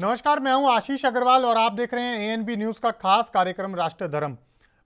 नमस्कार, मैं हूं आशीष अग्रवाल और आप देख रहे हैं एएनबी न्यूज का खास कार्यक्रम राष्ट्र धर्म।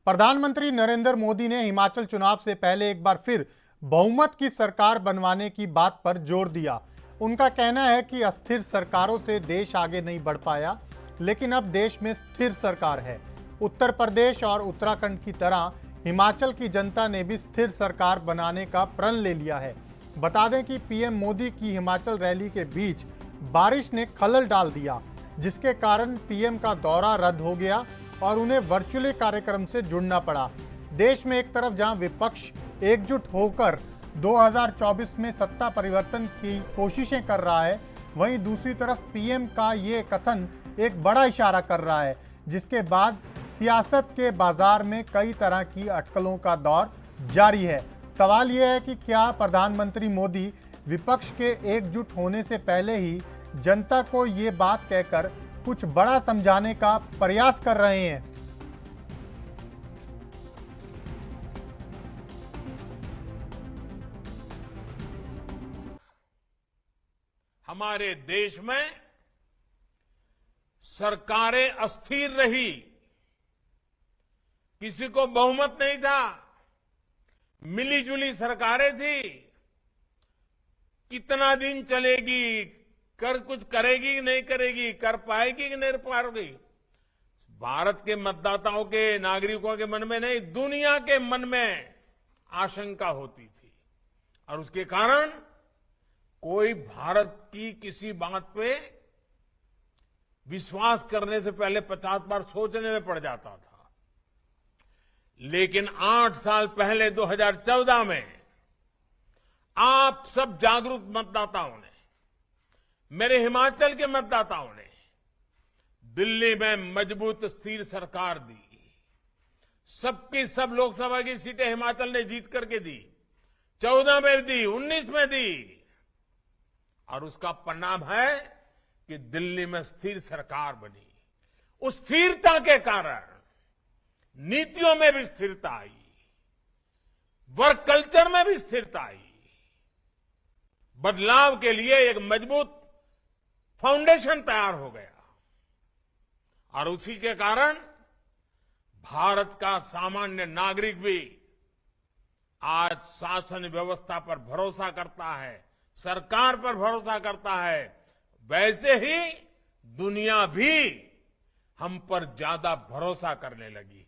प्रधानमंत्री नरेंद्र मोदी ने हिमाचल चुनाव से पहले एक बार फिर बहुमत की सरकार बनवाने की बात पर जोर दिया। उनका कहना है कि अस्थिर सरकारों से देश आगे नहीं बढ़ पाया, लेकिन अब देश में स्थिर सरकार है। उत्तर प्रदेश और उत्तराखंड की तरह हिमाचल की जनता ने भी स्थिर सरकार बनाने का प्रण ले लिया है। बता दें कि पीएम मोदी की हिमाचल रैली के बीच बारिश ने खलल डाल दिया, जिसके कारण पीएम का दौरा रद्द हो गया और उन्हें वर्चुअली कार्यक्रम से जुड़ना पड़ा। देश में एक तरफ जहां विपक्ष एकजुट होकर 2024 में सत्ता परिवर्तन की कोशिशें कर रहा है, वहीं दूसरी तरफ पीएम का ये कथन एक बड़ा इशारा कर रहा है, जिसके बाद सियासत के बाजार में कई तरह की अटकलों का दौर जारी है। सवाल यह है कि क्या प्रधानमंत्री मोदी विपक्ष के एकजुट होने से पहले ही जनता को ये बात कहकर कुछ बड़ा समझाने का प्रयास कर रहे हैं? हमारे देश में सरकारें अस्थिर रही, किसी को बहुमत नहीं था, मिलीजुली सरकारें थी। कितना दिन चलेगी, कुछ करेगी नहीं करेगी, कर पाएगी कि नहीं पाएगी, भारत के मतदाताओं के, नागरिकों के मन में नहीं, दुनिया के मन में आशंका होती थी। और उसके कारण कोई भारत की किसी बात पे विश्वास करने से पहले 50 बार सोचने में पड़ जाता था। लेकिन 8 साल पहले 2014 में आप सब जागरूक मतदाताओं ने, मेरे हिमाचल के मतदाताओं ने दिल्ली में मजबूत स्थिर सरकार दी। सबकी सब लोकसभा की सीटें हिमाचल ने जीत करके दी, 14 में दी, 19 में दी। और उसका परिणाम है कि दिल्ली में स्थिर सरकार बनी। उस स्थिरता के कारण नीतियों में भी स्थिरता आई, वर्क कल्चर में भी स्थिरता आई। बदलाव के लिए एक मजबूत फाउंडेशन तैयार हो गया और उसी के कारण भारत का सामान्य नागरिक भी आज शासन व्यवस्था पर भरोसा करता है, सरकार पर भरोसा करता है। वैसे ही दुनिया भी हम पर ज्यादा भरोसा करने लगी है।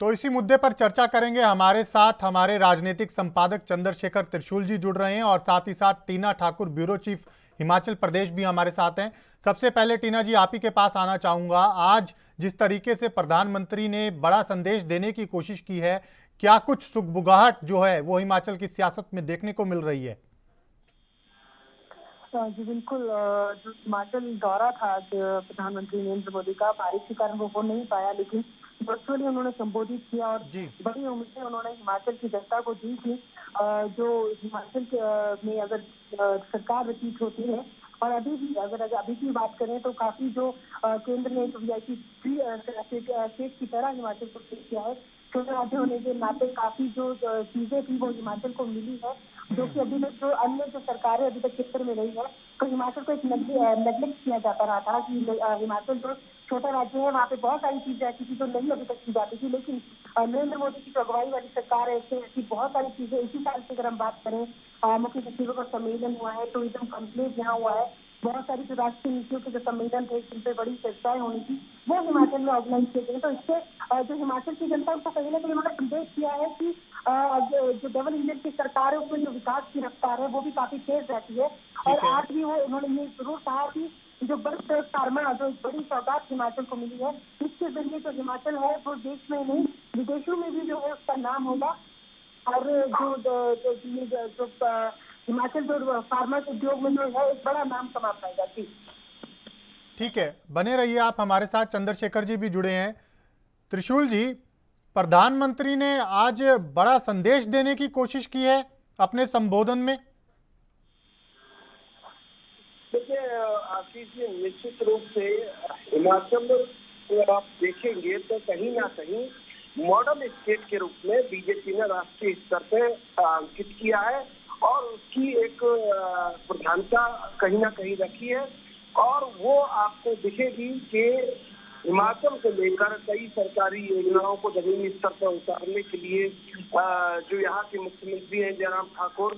तो इसी मुद्दे पर चर्चा करेंगे। हमारे साथ हमारे राजनीतिक संपादक चंद्रशेखर त्रिशूल जी जुड़ रहे हैं और साथ ही साथ टीना ठाकुर, ब्यूरो चीफ हिमाचल प्रदेश भी हमारे साथ हैं। सबसे पहले टीना जी, आप ही के पास आना चाहूंगा। आज जिस तरीके से प्रधानमंत्री ने बड़ा संदेश देने की कोशिश की है, क्या कुछ सुगबुगाहट जो है वो हिमाचल की सियासत में देखने को मिल रही है? जी बिल्कुल। जो हिमाचल दौरा था प्रधानमंत्री नरेंद्र मोदी का, बारिश के कारण वो हो नहीं पाया, लेकिन वर्चुअली उन्होंने संबोधित किया और बड़ी उम्मीदें उन्होंने हिमाचल की जनता को दी थी। जो हिमाचल में अगर सरकार व्यतीत होती है और अभी की बात करें तो काफी जो केंद्र ने एक वीआईपी स्टेट की तरह हिमाचल को ट्रीट किया है। छोटे राज्य होने के नाते काफी जो चीजें थी वो हिमाचल को मिली है, जो कि अभी तक जो अन्य जो सरकारें अभी तक क्षेत्र में रही है, तो हिमाचल को एक नेग्लेक्ट किया जाता रहा था कि हिमाचल जो छोटा राज्य है वहाँ पे बहुत सारी चीजें ऐसी थी जो नहीं अभी तक की जाती थी। लेकिन नरेंद्र मोदी की जो अगुवाई वाली सरकार है, ऐसी बहुत सारी चीजें, इसी साल की अगर हम बात करें, मुख्य सचिवों का सम्मेलन हुआ है, टूरिज्म कॉन्क्लेव यहाँ हुआ है, बहुत सारी जो राष्ट्रीय नीतियों के जो सम्मेलन थे जिन पे बड़ी चर्चाएं होनी थी वो हिमाचल में ऑर्गेनाइज किए गए। तो इससे जो हिमाचल की जनता को कहीं ना कहीं उन्होंने संदेश किया है कि जो डबल इंजन की सरकार है उसमें जो विकास की रफ्तार है वो भी काफी तेज रहती है। और आज भी वो उन्होंने ये जरूर कहा कि जो बर्फ फार्मा जो बड़ी सौगात हिमाचल को मिली है, इसके जरिए जो हिमाचल है वो देश में नहीं विदेशों में भी जो है उसका नाम होगा। और जो हिमाचल जो फार्मा उद्योग में जो है एक बड़ा नाम कमा पाएगा। जी ठीक है, बने रहिए आप हमारे साथ। चंद्रशेखर जी भी जुड़े हैं। त्रिशूल जी, प्रधानमंत्री ने आज बड़ा संदेश देने की कोशिश की है अपने संबोधन में। देखिए आशीष जी, निश्चित रूप से हिमाचल को आप देखेंगे तो कहीं ना कहीं मॉडल स्टेट के रूप में बीजेपी ने राष्ट्रीय स्तर पे अंकित किया है और उसकी एक प्रधानता कहीं ना कहीं रखी है। और वो आपको दिखेगी कि हिमाचल को लेकर कई सरकारी योजनाओं को जमीनी स्तर पर उतारने के लिए जो यहाँ के मुख्यमंत्री हैं जयराम ठाकुर,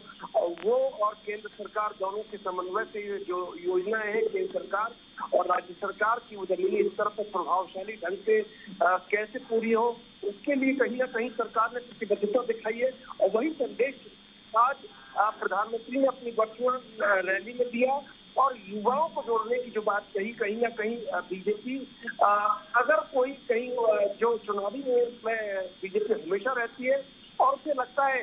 वो और केंद्र सरकार दोनों के समन्वय से ये जो योजनाएं हैं केंद्र सरकार और राज्य सरकार की, वो जमीनी स्तर पर प्रभावशाली ढंग से कैसे पूरी हो, उसके लिए कहीं ना कहीं सरकार ने प्रतिबद्धता दिखाई है। और वही संदेश आज प्रधानमंत्री ने अपनी वर्चुअल रैली में दिया और युवाओं को जोड़ने की जो बात कही, कहीं ना कहीं बीजेपी अगर कोई कहीं जो चुनावी में बीजेपी हमेशा रहती है और उसे लगता है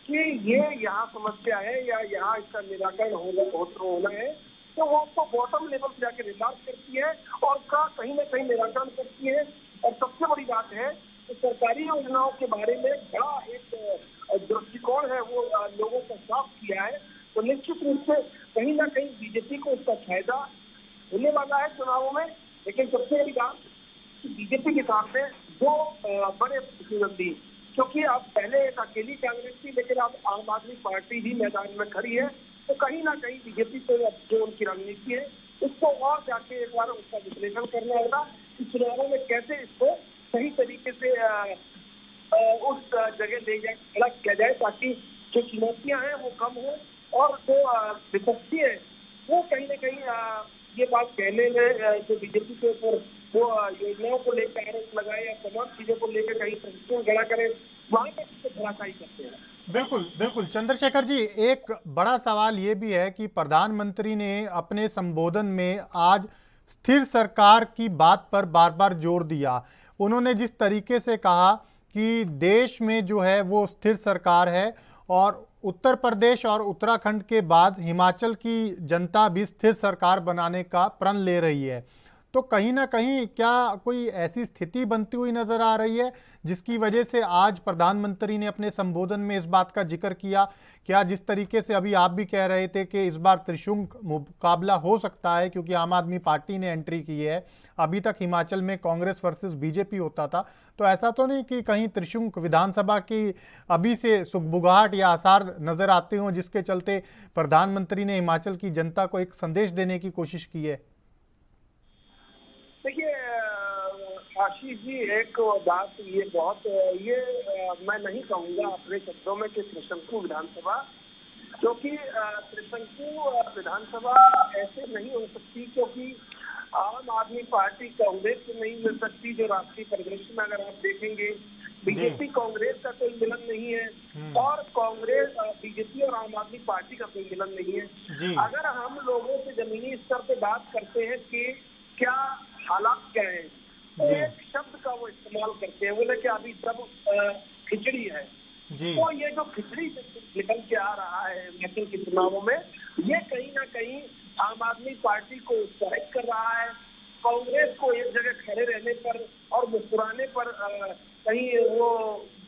कि ये यहाँ समस्या है या यहाँ इसका निराकरण होना है, तो वो उसको बॉटम लेवल पे जाकर रिमार्क करती है और उसका कहीं ना कहीं निराकरण करती है। और सबसे बड़ी बात है कि सरकारी योजनाओं के बारे में बड़ा एक दृष्टिकोण है वो लोगों को साफ किया है। तो निश्चित रूप से कहीं ना कहीं बीजेपी को उसका फायदा होने वाला है चुनावों में। लेकिन सबसे बड़ी बात कि बीजेपी के सामने दो बड़े प्रतिद्वंदी, क्योंकि अब पहले एक अकेली कांग्रेस थी लेकिन अब आम आदमी पार्टी भी मैदान में खड़ी है, तो कहीं ना कहीं बीजेपी को जो उनकी रणनीति है उसको और जाके एक बार उसका विश्लेषण करना होगा कि चुनावों में कैसे इसको सही तरीके से उस जगह ले जाए, खड़ा किया जाए ताकि जो चुनौतियां हैं वो कम हो और जो विपक्षी है वो कहीं ना कहीं ये बात कहने में जो बीजेपी के ऊपर वो योजनाओं को लेकर आरोप लगाए या तमाम चीजों को लेकर कहीं संशोधन खड़ा करे, वहां पर धराशायी करते हैं। बिल्कुल बिल्कुल चंद्रशेखर जी, एक बड़ा सवाल ये भी है कि प्रधानमंत्री ने अपने संबोधन में आज स्थिर सरकार की बात पर बार बार जोर दिया। उन्होंने जिस तरीके से कहा कि देश में जो है वो स्थिर सरकार है और उत्तर प्रदेश और उत्तराखंड के बाद हिमाचल की जनता भी स्थिर सरकार बनाने का प्रण ले रही है, तो कहीं ना कहीं क्या कोई ऐसी स्थिति बनती हुई नजर आ रही है जिसकी वजह से आज प्रधानमंत्री ने अपने संबोधन में इस बात का जिक्र किया? क्या जिस तरीके से अभी आप भी कह रहे थे कि इस बार त्रिशंकु मुकाबला हो सकता है क्योंकि आम आदमी पार्टी ने एंट्री की है, अभी तक हिमाचल में कांग्रेस वर्सेस बीजेपी होता था, तो ऐसा तो नहीं कि कहीं त्रिशंकु विधानसभा की अभी से सुगबुगाहट या आसार नजर आते हों जिसके चलते प्रधानमंत्री ने हिमाचल की जनता को एक संदेश देने की कोशिश की है? देखिए आशीष जी, एक बात मैं नहीं कहूंगा अपने शब्दों में कि त्रिशंकु विधानसभा, क्योंकि त्रिशंकु विधानसभा ऐसे नहीं हो सकती क्योंकि आम आदमी पार्टी कांग्रेस से नहीं मिल सकती। जो राष्ट्रीय परिदृश्य में अगर आप देखेंगे बीजेपी कांग्रेस का कोई मिलन नहीं है और कांग्रेस बीजेपी और आम आदमी पार्टी का कोई मिलन नहीं है। अगर हम लोगों से जमीनी स्तर पे बात करते हैं कि क्या हालात क्या है, तो एक शब्द का वो इस्तेमाल करते हैं, बोले कि अभी सब खिचड़ी है। तो ये जो खिचड़ी निकल के आ रहा है हिमाचल के चुनावों में, ये कहीं ना कहीं आम आदमी पार्टी को उत्साहित कर रहा है, कांग्रेस को एक जगह खड़े रहने पर और मुस्कुराने पर कहीं वो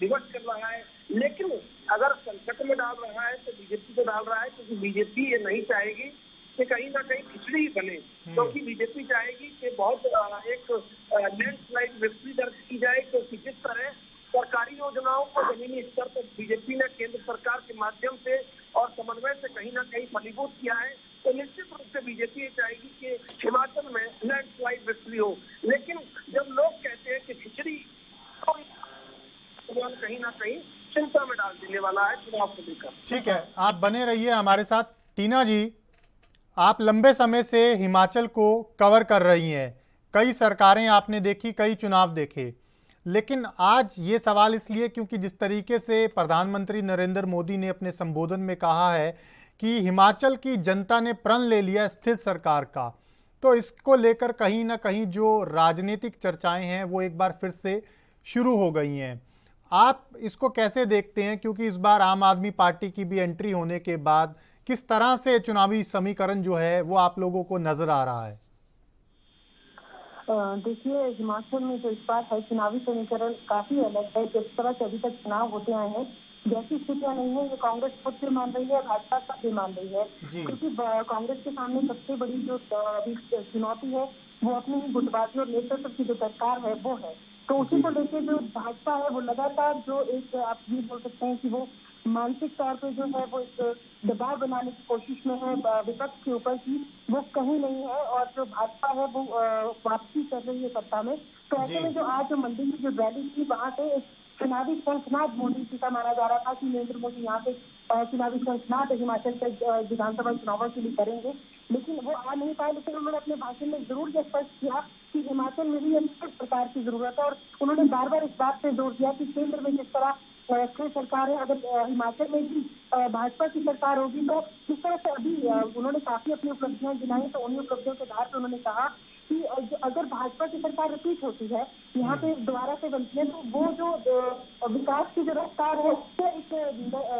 विवश कर रहा है। लेकिन अगर संकट में डाल रहा है तो बीजेपी को डाल रहा है, क्योंकि बीजेपी ये नहीं चाहेगी कि कहीं ना कहीं खिचड़ी बने, क्योंकि बीजेपी चाहेगी कि बहुत एक लैंडस्लाइड विक्ट्री दर्ज की जाए, क्योंकि जिस तरह सरकारी योजनाओं को जमीनी स्तर पर बीजेपी ने केंद्र सरकार के माध्यम से और समन्वय से कहीं ना कहीं फलीभूत किया है, तो निश्चित रूप से बीजेपी ये चाहेगी कि हिमाचल में लैंडस्लाइड विक्ट्री हो। लेकिन जब लोग कहते हैं कि खिचड़ी, तो कहीं ना कहीं चिंता में डाल देने वाला है चुनाव को लेकर। ठीक है, आप बने रहिए हमारे साथ। टीना जी, आप लंबे समय से हिमाचल को कवर कर रही हैं, कई सरकारें आपने देखी, कई चुनाव देखे, लेकिन आज ये सवाल इसलिए क्योंकि जिस तरीके से प्रधानमंत्री नरेंद्र मोदी ने अपने संबोधन में कहा है कि हिमाचल की जनता ने प्रण ले लिया स्थिर सरकार का, तो इसको लेकर कहीं ना कहीं जो राजनीतिक चर्चाएं हैं वो एक बार फिर से शुरू हो गई हैं। आप इसको कैसे देखते हैं, क्योंकि इस बार आम आदमी पार्टी की भी एंट्री होने के बाद किस तरह से चुनावी समीकरण जो है वो आप लोगों को नजर आ रहा है? देखिए, हिमाचल में जो इस बार है चुनावी समीकरण काफी अलग है। जिस तरह से अभी तक चुनाव होते आए हैं जैसी स्थितियां नहीं है, ये कांग्रेस खुद भी मान रही है, भाजपा सब भी मान रही है, क्योंकि कांग्रेस के सामने सबसे बड़ी जो अभी चुनौती है वो अपनी ही गुटबाजी और नेतृत्व की जो सरकार है वो है। तो उसी को लेकर जो भाजपा है वो लगातार जो एक आप ये बोल सकते हैं कि वो मानसिक तौर पे जो है वो एक दबाव बनाने की कोशिश में है विपक्ष के ऊपर की वो कहीं नहीं है, और जो भाजपा है वो वापसी कर रही है सत्ता में। तो ऐसे में जो आज मंडी में जो रैली थी वहां से एक चुनावी शंखनाद मोदी जी का माना जा रहा था कि नरेंद्र मोदी यहाँ पे चुनावी शंखनाद हिमाचल के विधानसभा चुनावों के लिए करेंगे, लेकिन वो आ नहीं पाए। लेकिन उन्होंने अपने भाषण में जरूर ये स्पष्ट किया कि हिमाचल में भी एक सरकार की जरूरत है, और उन्होंने बार बार इस बात पे जोर दिया कि केंद्र में जिस तरह सरकार है, अगर हिमाचल में भी भाजपा की सरकार होगी तो किस तरह से अभी उन्होंने काफी अपनी उपलब्धियां गिनाई। तो उन्हीं उपलब्धियों के आधार पर उन्होंने कहा कि अगर भाजपा की सरकार रिपीट होती है, यहाँ पे दोबारा से बनती है, तो वो जो विकास की जो रफ्तार है उससे एक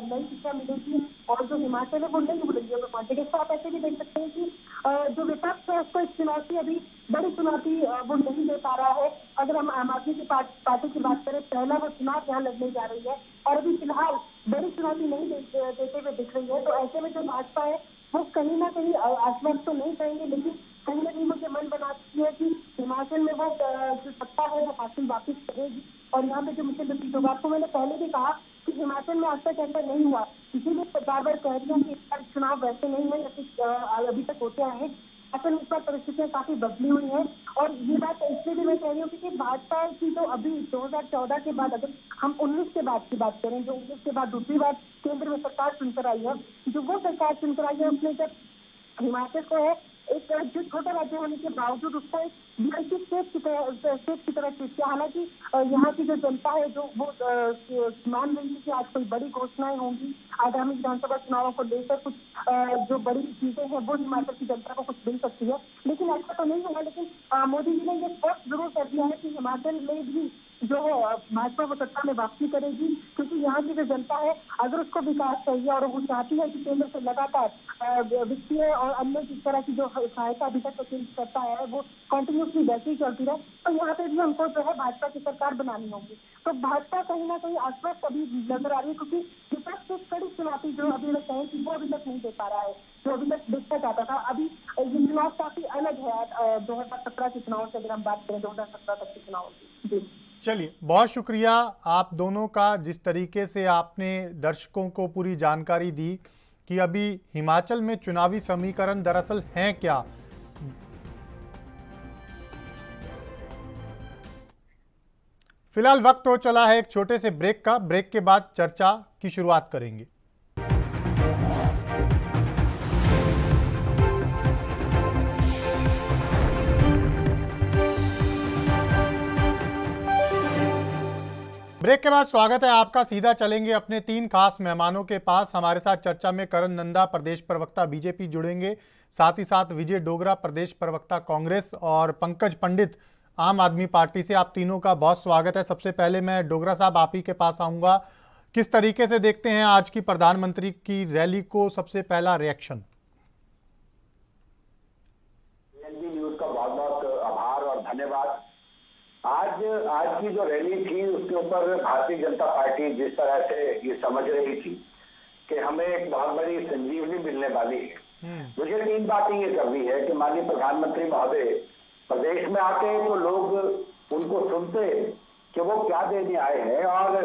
नई दिशा मिलेगी, और जो हिमाचल है वो नहीं उड़ेगी तो कॉन्फिडेंस। तो आप ऐसे भी देख सकते हैं कि जो विपक्ष है उसको एक चुनौती, अभी बड़ी चुनौती वो नहीं दे पा रहा है। अगर हम आम आदमी की पार्टी की बात करें, पहला वो चुनाव यहाँ लड़ने जा रही है और अभी फिलहाल बड़ी चुनौती नहीं देते हुए दिख रही है। तो ऐसे में जो भाजपा है वो कहीं ना कहीं आश्वस्त तो नहीं करेंगे, लेकिन कहीं ना कहीं मुझे मन बनाती है कि हिमाचल में वो जो सत्ता है वो हासिल वापिस करेगी, और यहाँ पे जो मुझे रिपीट होगा। आपको मैंने पहले भी कहा कि हिमाचल में आज तक ऐसा नहीं हुआ, इसीलिए बार बार कह रही हूँ कि इस बार चुनाव वैसे नहीं है जैसे अभी तक होते आए हैं। असल में इस बार परिस्थितियां काफी बदली हुई हैं, और ये बात इसलिए भी मैं कह रही हूँ क्योंकि भाजपा की जो अभी 2014 के बाद, अगर हम 19 के बाद की बात करें, जो 19 के बाद दूसरी बार केंद्र में सरकार चुनकर आई है, जो वो सरकार चुनकर आई है उसने जब हिमाचल को है एक जो छोटा राज्य होने के बावजूद उसको एक विकसित स्टेट की तरह ट्रीट किया। हालांकि यहाँ की जो जनता है जो वो मान रही थी कि आज कोई बड़ी घोषणाएं होंगी, आगामी विधानसभा चुनावों को लेकर कुछ जो बड़ी चीजें हैं वो हिमाचल की जनता को कुछ मिल सकती है, लेकिन ऐसा तो नहीं हुआ। लेकिन मोदी जी ने ये स्पष्ट जरूर कर दिया है कि हिमाचल में भी जो है भाजपा वो सत्ता में वापसी करेगी, क्योंकि यहाँ की जो जनता है अगर उसको विकास चाहिए और वो चाहती है कि केंद्र से लगातार वित्तीय और अन्य जिस तरह की जो सहायता अभी तक केंद्र करता है वो कंटिन्यूसली वैसे ही चलती रहे, तो यहाँ पे भी उनको जो है भाजपा की सरकार बनानी होगी। तो भाजपा कहीं ना कहीं आश्वस्त अभी नजर आ रही है, क्योंकि विपक्ष एक कड़ी चुनौती जो अभी मैं कहें कि वो अभी तक नहीं दे पा रहा है, जो अभी तक देखा जाता था। अभी ये चुनाव काफी अलग है 2017 के चुनाव से, अगर हम बात करें 2017 तक के चुनाव की। जी चलिए, बहुत शुक्रिया आप दोनों का, जिस तरीके से आपने दर्शकों को पूरी जानकारी दी कि अभी हिमाचल में चुनावी समीकरण दरअसल हैं क्या। फिलहाल वक्त हो चला है एक छोटे से ब्रेक का। ब्रेक के बाद चर्चा की शुरुआत करेंगे। ब्रेक के बाद स्वागत है आपका। सीधा चलेंगे अपने 3 खास मेहमानों के पास। हमारे साथ चर्चा में करण नंदा, प्रदेश प्रवक्ता बीजेपी, जुड़ेंगे, साथ ही साथ विजय डोगरा, प्रदेश प्रवक्ता कांग्रेस, और पंकज पंडित, आम आदमी पार्टी से। आप तीनों का बहुत स्वागत है। सबसे पहले मैं डोगरा साहब आप ही के पास आऊंगा। किस तरीके से देखते हैं आज की प्रधानमंत्री की रैली को? सबसे पहला रिएक्शन। न्यूज का बहुत बहुत आभार और धन्यवाद। आज की जो रैली थी उसके ऊपर भारतीय जनता पार्टी जिस तरह से ये समझ रही थी कि हमें एक बहुत बड़ी संजीवनी मिलने वाली है, मुझे 3 बातें ये करनी है कि माननीय प्रधानमंत्री महोदय प्रदेश में आते तो लोग उनको सुनते कि वो क्या देने आए हैं, और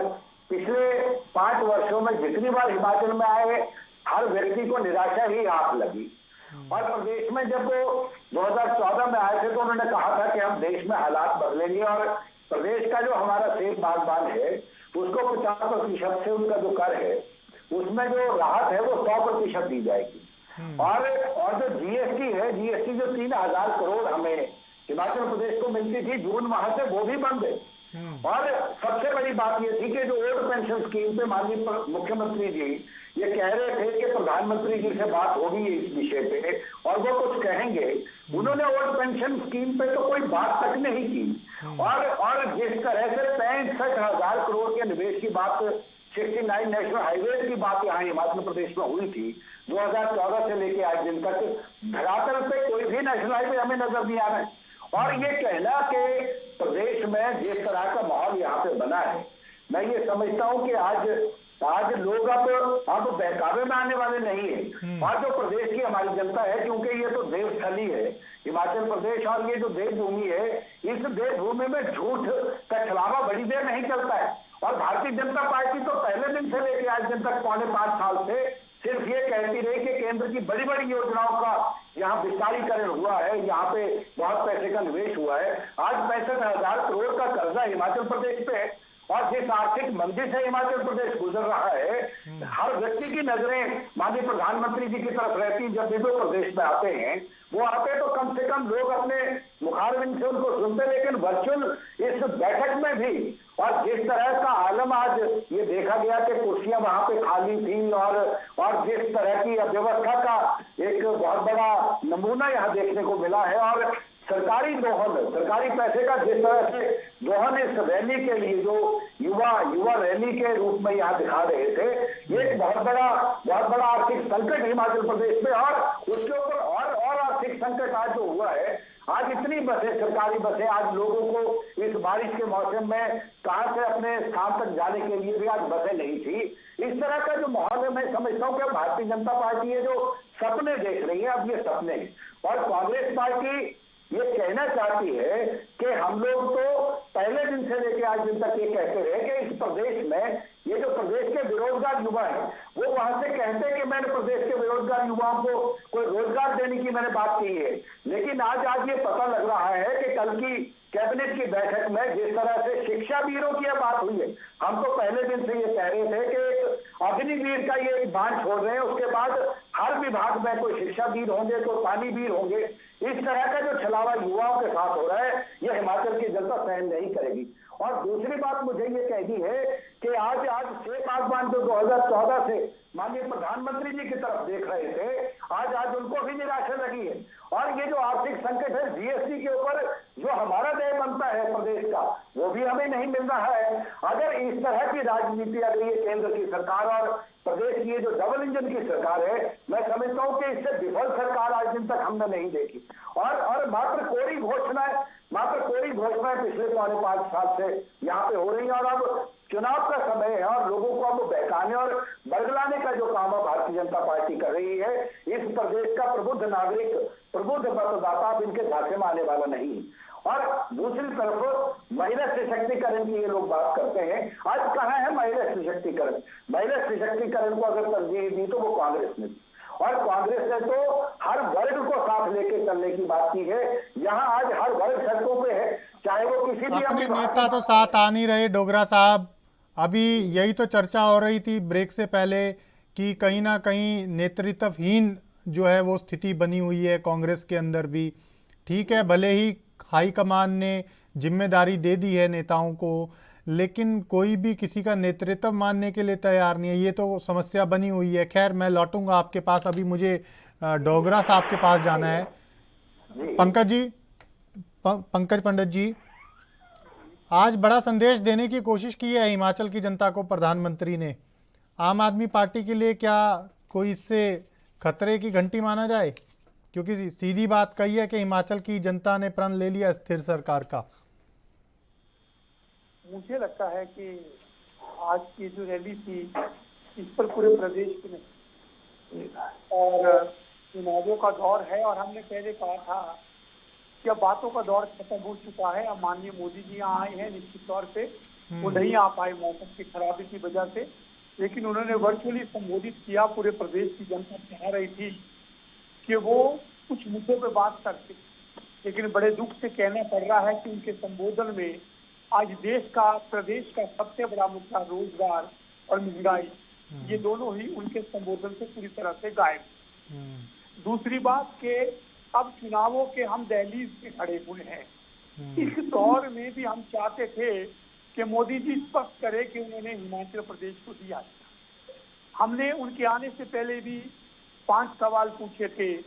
पिछले 5 वर्षों में जितनी बार हिमाचल में आए हर व्यक्ति को निराशा ही आंख लगी। और प्रदेश में जब वो 2014 में आए थे तो उन्होंने कहा था कि हम देश में हालात बदलेंगे और प्रदेश का जो हमारा सेब बागबान है उसको 50% से उनका जो कर है उसमें जो राहत है वो 100% दी जाएगी। और जो जीएसटी है, जीएसटी जो 3000 करोड़ हमें हिमाचल प्रदेश को मिलती थी जून माह से, वो भी बंद है। और सबसे बड़ी बात ये थी कि जो ओल्ड पेंशन स्कीम पे माननीय मुख्यमंत्री जी ये कह रहे थे कि प्रधानमंत्री जी से बात होगी इस विषय पे और वो कुछ कहेंगे, उन्होंने ओल्ड पेंशन स्कीम पे तो कोई बात तक नहीं की। और जिस तरह से 65,000 करोड़ के निवेश की बात, 69 नेशनल हाईवे की बात यहाँ हिमाचल प्रदेश में हुई थी 2014 से लेके आज दिन तक, धरातल पे कोई भी नेशनल हाईवे हमें नजर नहीं आ रहा है। और ये कहना कि प्रदेश में जिस तरह का माहौल यहाँ पे बना है, मैं ये समझता हूँ कि आज आज लोग अब बहकावे में आने वाले नहीं है। और जो प्रदेश की हमारी जनता है, क्योंकि ये तो देवस्थली है हिमाचल प्रदेश, और ये जो देवभूमि है, इस देवभूमि में झूठ का छलावा बड़ी देर नहीं चलता है। और भारतीय जनता पार्टी तो पहले दिन से लेकर आज दिन तक 4.5 साल से सिर्फ ये कहती रही कि केंद्र की बड़ी बड़ी योजनाओं का यहाँ विस्तारीकरण हुआ है, यहाँ पे बहुत पैसे का निवेश हुआ है। आज 65,000 करोड़ का कर्जा हिमाचल प्रदेश पे है, और जिस आर्थिक मंदी से हिमाचल प्रदेश गुजर रहा है, हर व्यक्ति की नजरें माननीय प्रधानमंत्री जी की तरफ रहती। जब भी वो प्रदेश में आते हैं, वो आते तो कम से कम लोग अपने मुखारबिन से उनको सुनते, लेकिन वर्चुअल इस बैठक में भी, और जिस तरह का आलम आज ये देखा गया कि कुर्सियां वहां पे खाली थी, और जिस तरह की अव्यवस्था का एक बहुत बड़ा नमूना यहाँ देखने को मिला है। और सरकारी दोहन, सरकारी पैसे का जिस तरह से दोहन इस रैली के लिए जो युवा रैली के रूप में यहाँ दिखा रहे थे, ये एक बहुत बड़ा आर्थिक संकट हिमाचल प्रदेश में, और उसके ऊपर और आर्थिक संकट आज जो हुआ है। आज इतनी बसें, सरकारी बसें, आज लोगों को इस बारिश के मौसम में कहां से अपने स्थान तक जाने के लिए भी आज बसें नहीं थी। इस तरह का जो माहौल है, मैं समझता हूं कि भारतीय जनता पार्टी है जो सपने देख रही है, अब ये सपने हैं। और कांग्रेस पार्टी ये कहना चाहती है कि हम लोग तो पहले दिन से लेकर आज दिन तक ये कहते रहे कि इस प्रदेश में ये जो प्रदेश के बेरोजगार युवा हैं, वो वहां से कहते हैं कि मैंने प्रदेश के बेरोजगार युवाओं को कोई रोजगार देने की मैंने बात की है। लेकिन आज ये पता लग रहा है कि कल की कैबिनेट की बैठक में जिस तरह से शिक्षा वीरों की बात हुई है, हम तो पहले दिन से ये कह रहे थे कि एक अग्निवीर का ये एक बांध छोड़ रहे हैं, उसके बाद हर विभाग में कोई शिक्षा वीर होंगे, कोई पानी वीर होंगे। इस तरह का जो छलावा युवाओं के साथ हो रहा है, ये हिमाचल की जनता सहन नहीं करेगी। और दूसरी बात मुझे ये कहनी है कि आज शेख आसमान जो 2014 से माननीय प्रधानमंत्री जी की तरफ देख रहे थे, आज उनको भी निराशा लगी है। और ये जो आर्थिक संकट है, जीएसटी के ऊपर जो हमारा व्यय बनता है प्रदेश का, वो भी हमें नहीं मिल रहा है। अगर इस तरह की राजनीति अगर ये केंद्र की सरकार और प्रदेश की ये जो डबल इंजन की सरकार है, मैं समझता हूं कि इससे विफल सरकार आज दिन तक हमने नहीं देखी। और मात्र कोरी घोषणाएं पिछले 4.5 साल से यहाँ पे हो रही है। और अब चुनाव का समय है, और लोगों को अब बहकाने और बरगलाने का जो काम भारतीय जनता पार्टी कर रही है, इस प्रदेश का प्रबुद्ध नागरिक, प्रबुद्ध मतदाता अब इनके झांसे में आने वाला नहीं। और दूसरी तरफ महिला सशक्तिकरण की ये लोग बात करते हैं। आज कहाँ है महिला सशक्तिकरण? महिला सशक्तिकरण को अगर तरजीह दी तो वो कांग्रेस ने दी, और कांग्रेस ने तो हर वर्ग को साथ लेके चलने की बात की है। यहाँ आज हर वर्ग सड़कों पे है, चाहे वो किसी भी अपने नेता तो साथ आ नहीं रहे। डोगरा साहब, अभी यही तो चर्चा हो रही थी ब्रेक से पहले कि कहीं ना कहीं नेतृत्वहीन जो है वो स्थिति बनी हुई है कांग्रेस के अंदर भी। ठीक है, भले ही हाईकमान ने जिम्मेदारी दे दी है नेताओं को, लेकिन कोई भी किसी का नेतृत्व मानने के लिए तैयार नहीं है। ये तो समस्या बनी हुई है। खैर, मैं लौटूंगा आपके पास, अभी मुझे डोगरा साहब के पास जाना है। पंकज पंडित जी, आज बड़ा संदेश देने की कोशिश की है हिमाचल की जनता को प्रधानमंत्री ने। आम आदमी पार्टी के लिए क्या कोई इससे खतरे की घंटी माना जाए? क्योंकि सीधी बात कही है कि हिमाचल की जनता ने प्रण ले लिया स्थिर सरकार का। मुझे लगता है कि आज की जो रैली थी, इस पर पूरे प्रदेश में और चुनावों का दौर है, और हमने पहले कहा था कि अब बातों का दौर खत्म हो चुका है। अब माननीय मोदी जी यहाँ आए हैं, निश्चित तौर पे वो नहीं आ पाए मौसम की खराबी की वजह से, लेकिन उन्होंने वर्चुअली संबोधित किया। पूरे प्रदेश की जनता चाह रही थी कि वो कुछ मुद्दों पे बात करते, लेकिन बड़े दुख से कहना पड़ रहा है कि उनके संबोधन में आज प्रदेश का सबसे बड़ा मुद्दा रोजगार और महंगाई, ये दोनों ही उनके संबोधन से पूरी तरह से गायब। दूसरी बात के अब चुनावों के हम दहलीज पे खड़े हुए हैं। इस दौर में भी हम चाहते थे कि मोदी जी स्पष्ट करे कि उन्होंने हिमाचल प्रदेश को दिया। हमने उनके आने से पहले भी 5 सवाल पूछे थे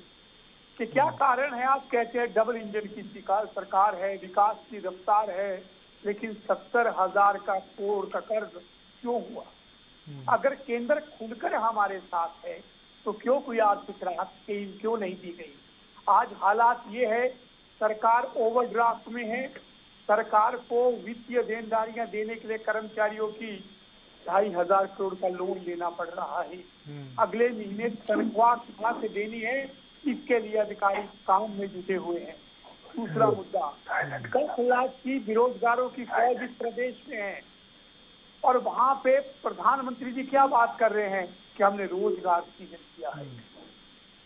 कि क्या कारण है, आप कहते हैं डबल इंजन की सरकार है, विकास की रफ्तार है, लेकिन 70,000 करोड़ का कर्ज क्यों हुआ? अगर केंद्र खुलकर हमारे साथ है तो क्यों कोई आर्थिक राहत स्कीम क्यों नहीं दी गई? आज हालात ये है, सरकार ओवरड्राफ्ट में है। सरकार को वित्तीय देनदारियां देने के लिए कर्मचारियों की 2,500 करोड़ का लोन लेना पड़ रहा है। अगले महीने तनख्वाह कहाँ से देनी है, इसके लिए अधिकारी काम में जुटे हुए हैं। दूसरा मुद्दा, 10 लाख की बेरोजगारों की फौज इस प्रदेश में है और वहां पे प्रधानमंत्री जी क्या बात कर रहे हैं कि हमने रोजगार सृजन किया है।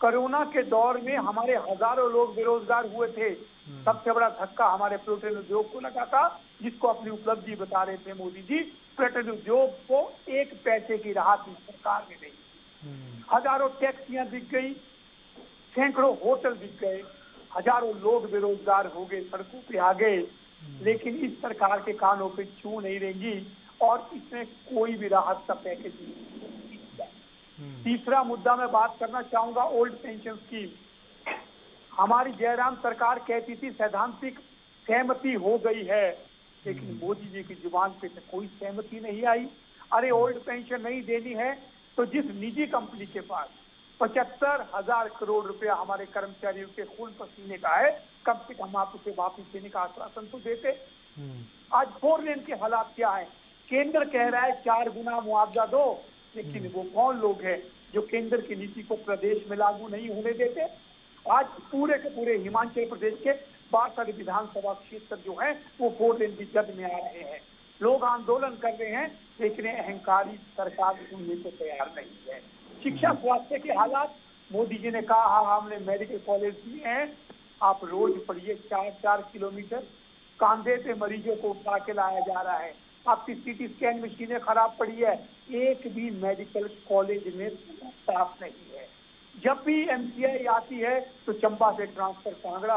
कोरोना के दौर में हमारे हजारों लोग बेरोजगार हुए थे। सबसे बड़ा धक्का हमारे पर्यटन उद्योग को लगा था, जिसको अपनी उपलब्धि बता रहे थे मोदी जी। पर्यटन उद्योग को 1 पैसे की राहत इस सरकार ने दी। हजारों टैक्सियां बिक गई, सैकड़ों होटल बिक गए, हजारों लोग बेरोजगार हो गए, सड़कों पे आ गए। लेकिन इस सरकार के कानों पे छू नहीं रहेंगी और इसमें कोई भी राहत का पैकेज नहीं। तीसरा मुद्दा मैं बात करना चाहूंगा, ओल्ड पेंशन स्कीम। हमारी जयराम सरकार कहती थी सैद्धांतिक सहमति हो गई है, लेकिन मोदी जी की जुबान पे तो कोई सहमति नहीं आई। अरे ओल्ड पेंशन नहीं देनी है तो जिस निजी कंपनी के पास 75,000 करोड़ रुपया हमारे कर्मचारियों के खून पसीने का है, कम से कम आप उसे वापस देने का आश्वासन तो देते। आज 4 लेन के हालात क्या है? केंद्र कह रहा है 4 गुना मुआवजा दो, लेकिन वो कौन लोग हैं जो केंद्र की नीति को प्रदेश में लागू नहीं होने देते? आज पूरे के पूरे हिमाचल प्रदेश के 62 विधानसभा क्षेत्र जो है वो 4 लेन की जद में आ रहे हैं। लोग आंदोलन कर रहे हैं, लेकिन अहंकारी सरकार सुनने को तैयार नहीं है। शिक्षा स्वास्थ्य के हालात, मोदी जी ने कहा हमने मेडिकल कॉलेज दिए हैं, आप रोज पढ़िए 4-4 किलोमीटर, कांधे पे मरीजों को उठा के लाया जा रहा है। आपकी सीटी स्कैन मशीनें खराब पड़ी है, एक भी मेडिकल कॉलेज में स्टाफ नहीं है। जब भी एमसीआई आती है तो चंबा से ट्रांसफर टांडा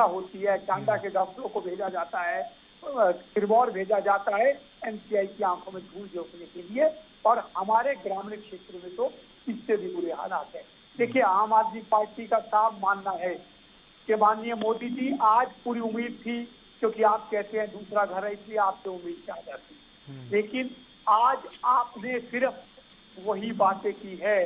होती है, टांडा के डॉक्टरों को भेजा जाता है, सिरमौर भेजा जाता है एमसीआई की आंखों में धूल झोंकने के लिए। और हमारे ग्रामीण क्षेत्र में तो इससे भी बुरे हालात है। देखिए, आम आदमी पार्टी का साफ मानना है कि माननीय मोदी जी, आज पूरी उम्मीद थी, क्योंकि आप कहते हैं दूसरा घर है इसलिए आपसे उम्मीद क्या जाती, लेकिन आज आपने सिर्फ वही बातें की है।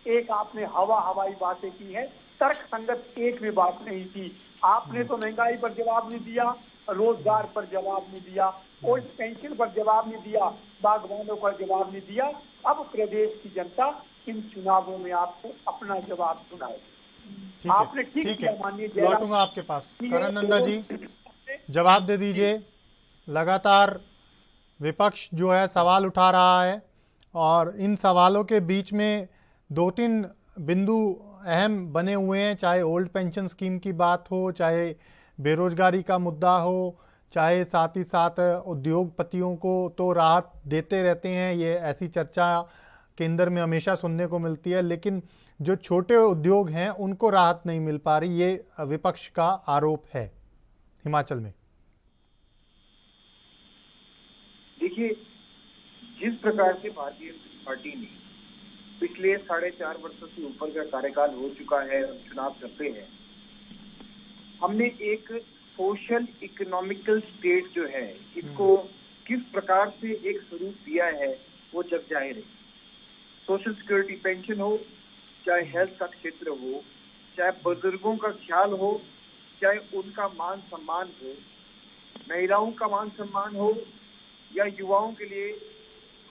एक आपने हवाई बातें की है, तर्क संगत एक भी बात नहीं थी। आपने तो महंगाई पर जवाब नहीं दिया, रोजगार पर जवाब नहीं दिया, ओल्ड पेंशन पर जवाब नहीं दिया, बागवानों पर जवाब नहीं दिया। अब प्रदेश की जनता इन चुनावों में आपको अपना जवाब सुनाएगी। आपने ठीक किया माननीय जयराम। लौटूंगा आपके पास। करण नंदा जी, जवाब दे दीजिए। लगातार विपक्ष जो है सवाल उठा रहा है और इन सवालों के बीच में 2-3 बिंदु अहम बने हुए हैं, चाहे ओल्ड पेंशन स्कीम की बात हो, चाहे बेरोजगारी का मुद्दा हो, चाहे साथ ही साथ उद्योगपतियों को तो राहत देते रहते हैं। ये ऐसी चर्चा केंद्र में हमेशा सुनने को मिलती है, लेकिन जो छोटे उद्योग हैं उनको राहत नहीं मिल पा रही, ये विपक्ष का आरोप है हिमाचल में। देखिए, जिस प्रकार से भारतीय जनता पार्टी ने पिछले 4.5 वर्षों से ऊपर का कार्यकाल हो चुका है, चुनाव करते हैं, हमने एक सोशल इकोनॉमिकल स्टेट जो है इसको किस प्रकार से एक स्वरूप दिया है वो जग जाहिर है। सोशल सिक्योरिटी पेंशन हो, चाहे हेल्थ का क्षेत्र हो, चाहे बुजुर्गों का ख्याल हो, चाहे उनका मान सम्मान हो, महिलाओं का मान सम्मान हो या युवाओं के लिए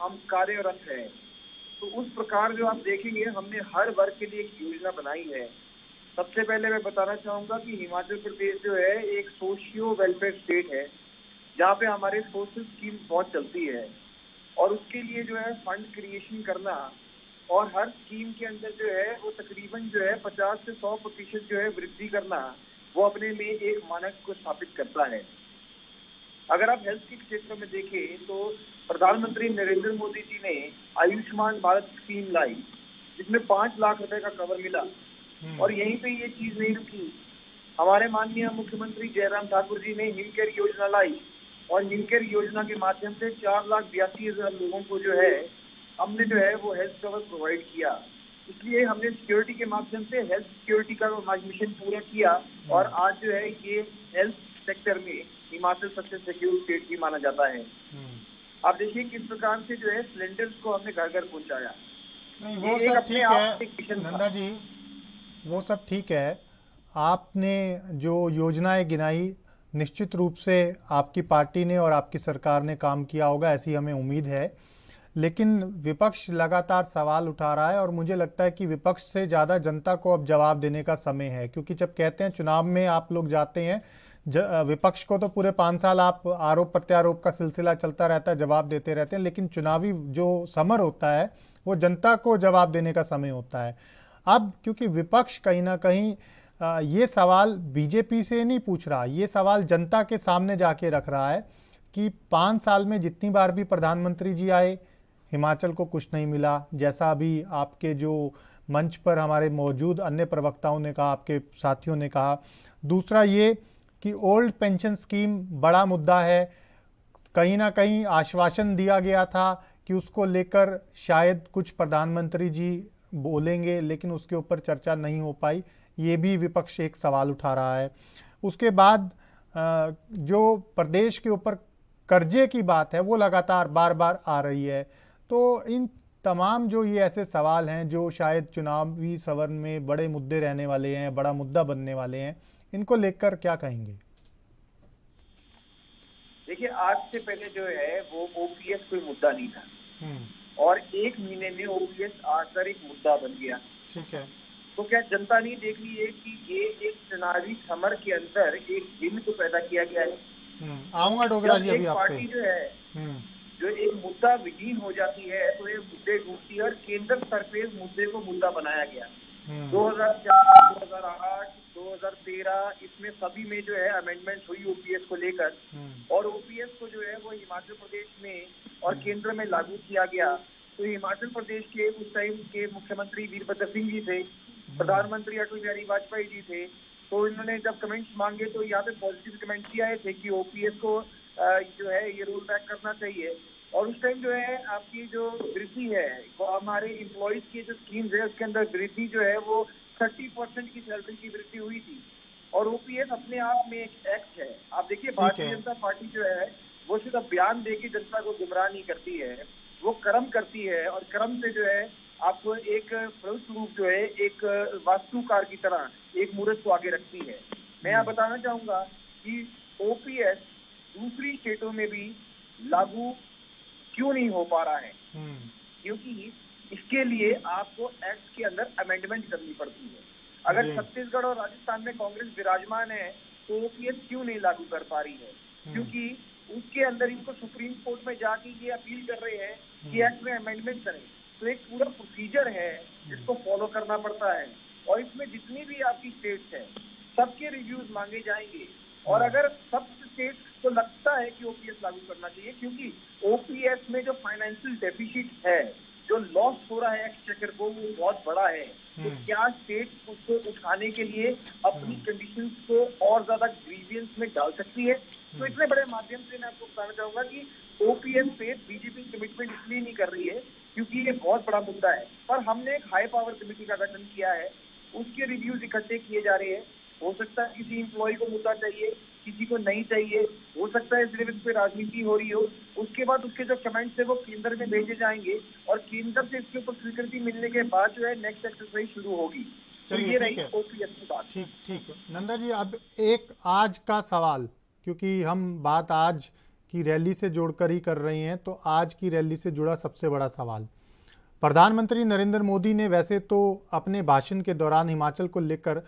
हम कार्यरत हैं, तो उस प्रकार जो आप देखेंगे हमने हर वर्ग के लिए एक योजना बनाई है। सबसे पहले मैं बताना चाहूंगा कि हिमाचल प्रदेश जो है एक सोशियो वेलफेयर स्टेट है, जहाँ पे हमारे सोशल स्कीम बहुत चलती है और उसके लिए जो है फंड क्रिएशन करना और हर स्कीम के अंदर जो है वो तकरीबन जो है 50 से 100% जो है वृद्धि करना, वो अपने में एक मानक को स्थापित करता है। अगर आप हेल्थ के क्षेत्र में देखें तो प्रधानमंत्री नरेंद्र मोदी जी ने आयुष्मान भारत स्कीम लाई, जिसमें 5 लाख रुपए का कवर मिला। और यहीं पे ये चीज नहीं रुकी, हमारे माननीय मुख्यमंत्री जयराम ठाकुर जी ने हिमकेयर योजना लाई और हिमकेयर योजना के माध्यम से 4,82,000 लोगों को जो है हमने जो है वो हेल्थ कवर प्रोवाइड किया। इसलिए हमने सिक्योरिटी के माध्यम से हेल्थ सिक्योरिटी का मिशन पूरा किया और आज जो है ये हेल्थ सेक्टर में हिमाचल सबसे सिक्योर स्टेट भी माना जाता है। आप देखिए किस प्रकार से जो है सिलेंडर्स को हमने घर घर पहुंचाया। नहीं, वो सब ठीक है नंदा जी, वो सब ठीक है। आपने जो योजनाएं गिनाई, निश्चित रूप से आपकी पार्टी ने और आपकी सरकार ने काम किया होगा, ऐसी हमें उम्मीद है। लेकिन विपक्ष लगातार सवाल उठा रहा है और मुझे लगता है कि विपक्ष से ज़्यादा जनता को अब जवाब देने का समय है, क्योंकि जब कहते हैं चुनाव में आप लोग जाते हैं, विपक्ष को तो पूरे 5 साल आप आरोप प्रत्यारोप का सिलसिला चलता रहता है, जवाब देते रहते हैं, लेकिन चुनावी जो समर होता है वो जनता को जवाब देने का समय होता है। अब क्योंकि विपक्ष कहीं ना कहीं ये सवाल बीजेपी से नहीं पूछ रहा, ये सवाल जनता के सामने जाके रख रहा है कि 5 साल में जितनी बार भी प्रधानमंत्री जी आए हिमाचल को कुछ नहीं मिला, जैसा अभी आपके जो मंच पर हमारे मौजूद अन्य प्रवक्ताओं ने कहा, आपके साथियों ने कहा। दूसरा ये कि ओल्ड पेंशन स्कीम बड़ा मुद्दा है, कहीं ना कहीं आश्वासन दिया गया था कि उसको लेकर शायद कुछ प्रधानमंत्री जी बोलेंगे, लेकिन उसके ऊपर चर्चा नहीं हो पाई, ये भी विपक्ष एक सवाल उठा रहा है। उसके बाद जो प्रदेश के ऊपर कर्जे की बात है वो लगातार बार बार आ रही है। तो इन तमाम जो ये ऐसे सवाल हैं जो शायद चुनावी सवर्ण में बड़े मुद्दे रहने वाले हैं, बड़ा मुद्दा बनने वाले हैं, इनको लेकर क्या कहेंगे? देखिए, आज से पहले जो है वो ओपीएस कोई मुद्दा नहीं था और 1 महीने में ओपीएस आकर एक मुद्दा बन गया। ठीक है, तो क्या जनता नहीं देख रही है कि ये एक चुनावी समर के अंदर एक दिन को पैदा किया गया है? आऊंगा डोगरा जी अभी आप पे। पार्टी जो है जो एक मुद्दा विहीन हो जाती है तो ये मुद्दे ढूंढती है और केंद्र स्तर पे इस मुद्दे को मुद्दा बनाया गया। 2004, 2008, 2013 इसमें सभी में जो है अमेंडमेंट हुई ओपीएस को लेकर और ओपीएस को जो है वो हिमाचल प्रदेश में और केंद्र में लागू किया गया। तो हिमाचल प्रदेश के उस टाइम के मुख्यमंत्री वीरभद्र सिंह जी थे, प्रधानमंत्री अटल बिहारी वाजपेयी जी थे। तो इन्होंने जब कमेंट्स मांगे तो यहाँ पे पॉजिटिव कमेंट्स किए आए थे कि ओपीएस को जो है ये रोल बैक करना चाहिए। और उस टाइम जो है आपकी जो वृद्धि है वो हमारे एम्प्लॉइज की जो स्कीम्स है उसके अंदर वृद्धि जो है वो 30% की सैलरी की वृद्धि हुई थी। और ओपीएस अपने आप में एक एक्ट है। आप देखिए, भारतीय जनता पार्टी जो है वो सिर्फ बयान दे के जनता को गुमराह नहीं करती है, वो कर्म करती है और कर्म से जो है आपको एक फलस्वरूप जो है एक वास्तुकार की तरह एक मूर्त को आगे रखती है। मैं यहाँ बताना चाहूंगा कि ओपीएस दूसरी स्टेटों में भी लागू क्यों नहीं हो पा रहा है, क्योंकि इसके लिए आपको एक्ट के अंदर अमेंडमेंट करनी पड़ती है। अगर छत्तीसगढ़ और राजस्थान में कांग्रेस विराजमान है तो ओपीएस क्यों नहीं लागू कर पा रही है? क्योंकि उसके अंदर इनको सुप्रीम कोर्ट में जाके ये अपील कर रहे हैं कि एक्ट में अमेंडमेंट करें। तो एक पूरा प्रोसीजर है जिसको फॉलो करना पड़ता है और इसमें जितनी भी आपकी स्टेट्स है सबके रिव्यूज मांगे जाएंगे। और अगर सब स्टेट्स को लगता है कि ओपीएस लागू करना चाहिए, क्योंकि ओपीएस में जो फाइनेंशियल डेफिसिट है, जो लॉस हो रहा है एक्सचेकर को, वो बहुत बड़ा है। तो क्या स्टेट उसको उठाने के लिए अपनी कंडीशंस को और ज्यादा ग्रीवियंस में डाल सकती है? तो इतने बड़े माध्यम से मैं आपको बताना चाहूंगा कि ओपीएस पे बीजेपी कमिटमेंट इसलिए नहीं कर रही है क्योंकि ये बहुत बड़ा मुद्दा है। पर हमने एक हाई पावर कमेटी का गठन किया है, उसके रिव्यूज इकट्ठे किए जा रहे हैं। हो सकता है किसी एम्प्लॉय को मुद्दा चाहिए, किसी को नहीं चाहिए, हो सकता है इस लेवल पे राजनीति हो रही हो। उसके बाद उसके जो कमेंट्स है वो केंद्र में भेजे जाएंगे और केंद्र से इसके ऊपर स्वीकृति मिलने के बाद जो है नेक्स्ट एक्सरसाइज शुरू होगी। तो ये रही ओपीएस की बात। ठीक है नंदा जी, अब एक आज का सवाल, क्योंकि हम बात आज की रैली से जोड़कर ही कर रहे हैं, तो आज की रैली से जुड़ा सबसे बड़ा सवाल, प्रधानमंत्री नरेंद्र मोदी ने वैसे तो अपने भाषण के दौरान हिमाचल को लेकर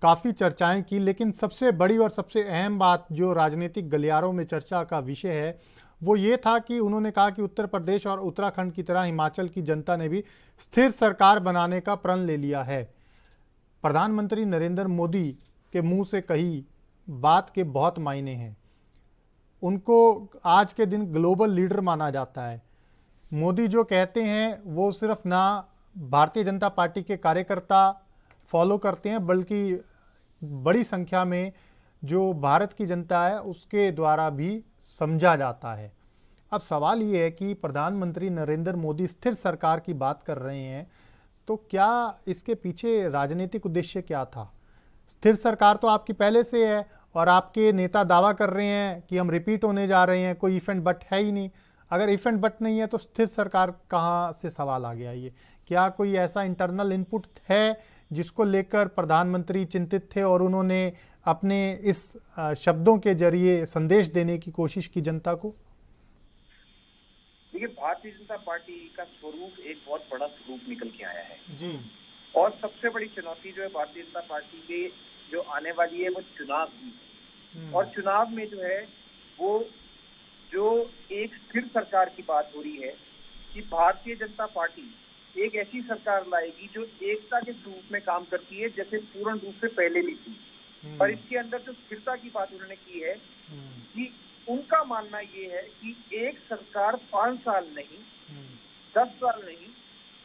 काफ़ी चर्चाएं की, लेकिन सबसे बड़ी और सबसे अहम बात जो राजनीतिक गलियारों में चर्चा का विषय है वो ये था कि उन्होंने कहा कि उत्तर प्रदेश और उत्तराखंड की तरह हिमाचल की जनता ने भी स्थिर सरकार बनाने का प्रण ले लिया है। प्रधानमंत्री नरेंद्र मोदी के मुंह से कही बात के बहुत मायने हैं। उनको आज के दिन ग्लोबल लीडर माना जाता है। मोदी जो कहते हैं वो सिर्फ ना भारतीय जनता पार्टी के कार्यकर्ता फॉलो करते हैं, बल्कि बड़ी संख्या में जो भारत की जनता है उसके द्वारा भी समझा जाता है। अब सवाल ये है कि प्रधानमंत्री नरेंद्र मोदी स्थिर सरकार की बात कर रहे हैं, तो क्या इसके पीछे राजनीतिक उद्देश्य क्या था? स्थिर सरकार तो आपकी पहले से है और आपके नेता दावा कर रहे हैं कि हम रिपीट होने जा रहे हैं, कोई इफ एंड बट है ही नहीं। अगर इफ एंड बट नहीं है तो स्थिर सरकार कहाँ से सवाल आ गया? ये क्या कोई ऐसा इंटरनल इनपुट है जिसको लेकर प्रधानमंत्री चिंतित थे और उन्होंने अपने इस शब्दों के जरिए संदेश देने की कोशिश की जनता को? देखिए, भारतीय भारतीय जनता पार्टी का स्वरूप एक बहुत बड़ा स्वरूप निकल के आया है जी। और सबसे बड़ी चुनौती जो है भारतीय जनता पार्टी के जो आने वाली है वो चुनाव की है। और चुनाव में जो है वो जो एक स्थिर सरकार की बात हो रही है कि भारतीय जनता पार्टी एक ऐसी सरकार लाएगी जो एकता के स्वरूप में काम करती है, जैसे पूर्ण रूप से पहले भी थी। पर इसके अंदर जो स्थिरता की बात उन्होंने की है कि उनका मानना ये है कि एक सरकार 5 साल नहीं, 10 साल नहीं,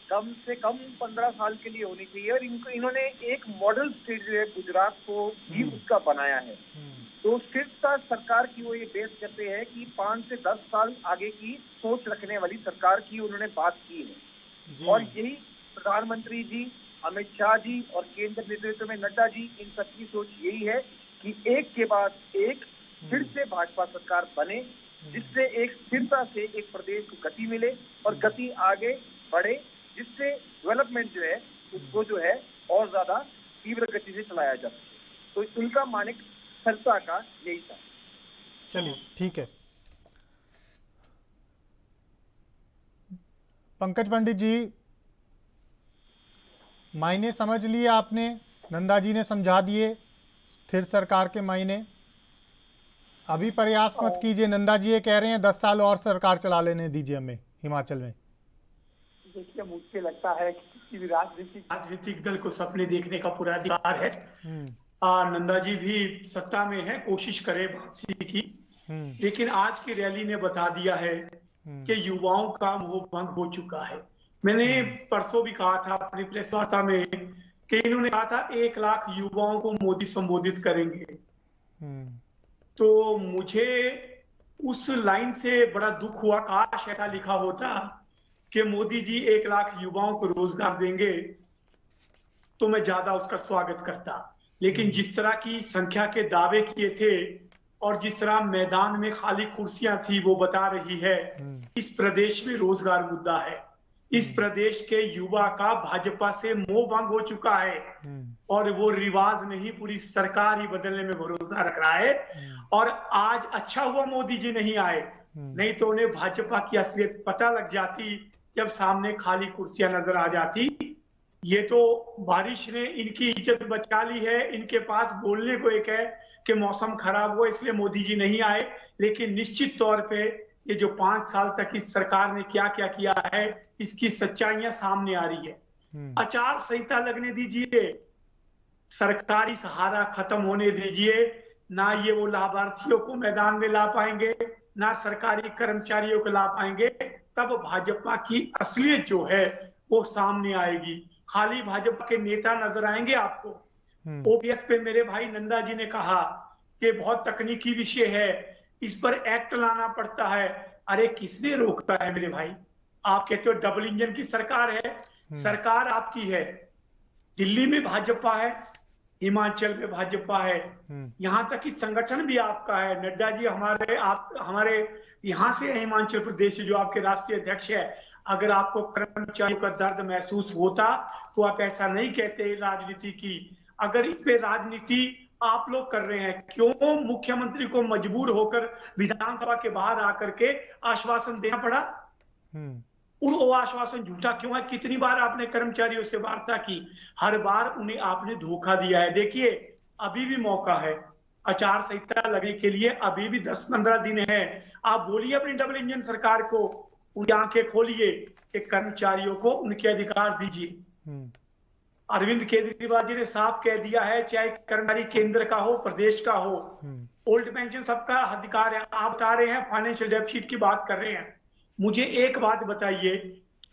कम से कम 15 साल के लिए होनी चाहिए। और इन्होंने एक मॉडल स्टेट जो है गुजरात को भी उसका बनाया है। तो स्थिरता सरकार की वो ये बेस करते हैं कि 5 से 10 साल आगे की सोच रखने वाली सरकार की उन्होंने बात की है। और यही प्रधानमंत्री जी, अमित शाह जी और केंद्र नेतृत्व में नड्डा जी, इन सबकी सोच यही है कि एक के बाद एक फिर से भाजपा सरकार बने, जिससे एक स्थिरता से एक प्रदेश को गति मिले और गति आगे बढ़े, जिससे डेवलपमेंट जो है उसको जो है और ज्यादा तीव्र गति से चलाया जा सके। तो उनका मानक स्थिरता का यही था। चलिए ठीक है। पंकज पंडित जी, मायने समझ लिए आपने, नंदा जी ने समझा दिए स्थिर सरकार के मायने। अभी प्रयास मत कीजिए, नंदा जी ये कह रहे हैं 10 साल और सरकार चला लेने दीजिए हमें हिमाचल में। देखिए, मुझे लगता है कि किसी भी राजनीतिक दल को सपने देखने का पूरा अधिकार है। नंदा जी भी सत्ता में है, कोशिश करे वापसी की, लेकिन आज की रैली ने बता दिया है कि युवाओं का मोह भंग हो चुका है। मैंने परसों भी कहा था अपनी प्रेस वार्ता में कि इन्होंने कहा था 1 लाख युवाओं को मोदी संबोधित करेंगे। तो मुझे उस लाइन से बड़ा दुख हुआ, काश ऐसा लिखा होता कि मोदी जी 1 लाख युवाओं को रोजगार देंगे, तो मैं ज्यादा उसका स्वागत करता। लेकिन जिस तरह की संख्या के दावे किए थे और जिस तरह मैदान में खाली कुर्सियां थी, वो बता रही है इस प्रदेश में रोजगार मुद्दा है। इस प्रदेश के युवा का भाजपा से मोह भंग हो चुका है और वो रिवाज नहीं, पूरी सरकार ही बदलने में भरोसा रख रहा है। और आज अच्छा हुआ मोदी जी नहीं आए, नहीं तो उन्हें भाजपा की असलियत पता लग जाती जब सामने खाली कुर्सियां नजर आ जाती। ये तो बारिश ने इनकी इज्जत बचा ली है। इनके पास बोलने को एक है कि मौसम खराब हुआ इसलिए मोदी जी नहीं आए, लेकिन निश्चित तौर पे ये जो 5 साल तक इस सरकार ने क्या क्या किया है, इसकी सच्चाइयां सामने आ रही है। आचार संहिता लगने दीजिए, सरकारी सहारा खत्म होने दीजिए, ना ये वो लाभार्थियों को मैदान में ला पाएंगे, ना सरकारी कर्मचारियों को ला पाएंगे। तब भाजपा की असलियत जो है वो सामने आएगी। खाली भाजपा के नेता नजर आएंगे आपको। ओपीएस पे मेरे भाई नंदा जी ने कहा कि बहुत तकनीकी विषय है, इस पर एक्ट लाना पड़ता है। अरे किसने रोका है मेरे भाई? आप कहते हो डबल इंजन की सरकार है, सरकार आपकी है। दिल्ली में भाजपा है, हिमाचल में भाजपा है, यहाँ तक कि संगठन भी आपका है। नड्डा जी हमारे यहाँ से हिमाचल प्रदेश से, जो आपके राष्ट्रीय अध्यक्ष है। अगर आपको कर्मचारियों का दर्द महसूस होता तो आप ऐसा नहीं कहते राजनीति की। अगर इस पे राजनीति आप लोग कर रहे हैं, क्यों मुख्यमंत्री को मजबूर होकर विधानसभा के बाहर आकर के आश्वासन देना पड़ा? और वो आश्वासन झूठा क्यों है? कितनी बार आपने कर्मचारियों से वार्ता की, हर बार उन्हें आपने धोखा दिया है। देखिए, अभी भी मौका है आचार संहिता लगने के लिए, अभी भी 10-15 दिन है। आप बोलिए अपनी डबल इंजन सरकार को, उनकी आंखें खोलिए कि कर्मचारियों को उनके अधिकार दीजिए। अरविंद केजरीवाल जी ने साफ कह दिया है, चाहे कर्मचारी केंद्र का हो, प्रदेश का हो, ओल्ड पेंशन सबका अधिकार है। आप बता रहे हैं फाइनेंशियल डेफिसिट की बात कर रहे हैं। मुझे एक बात बताइए,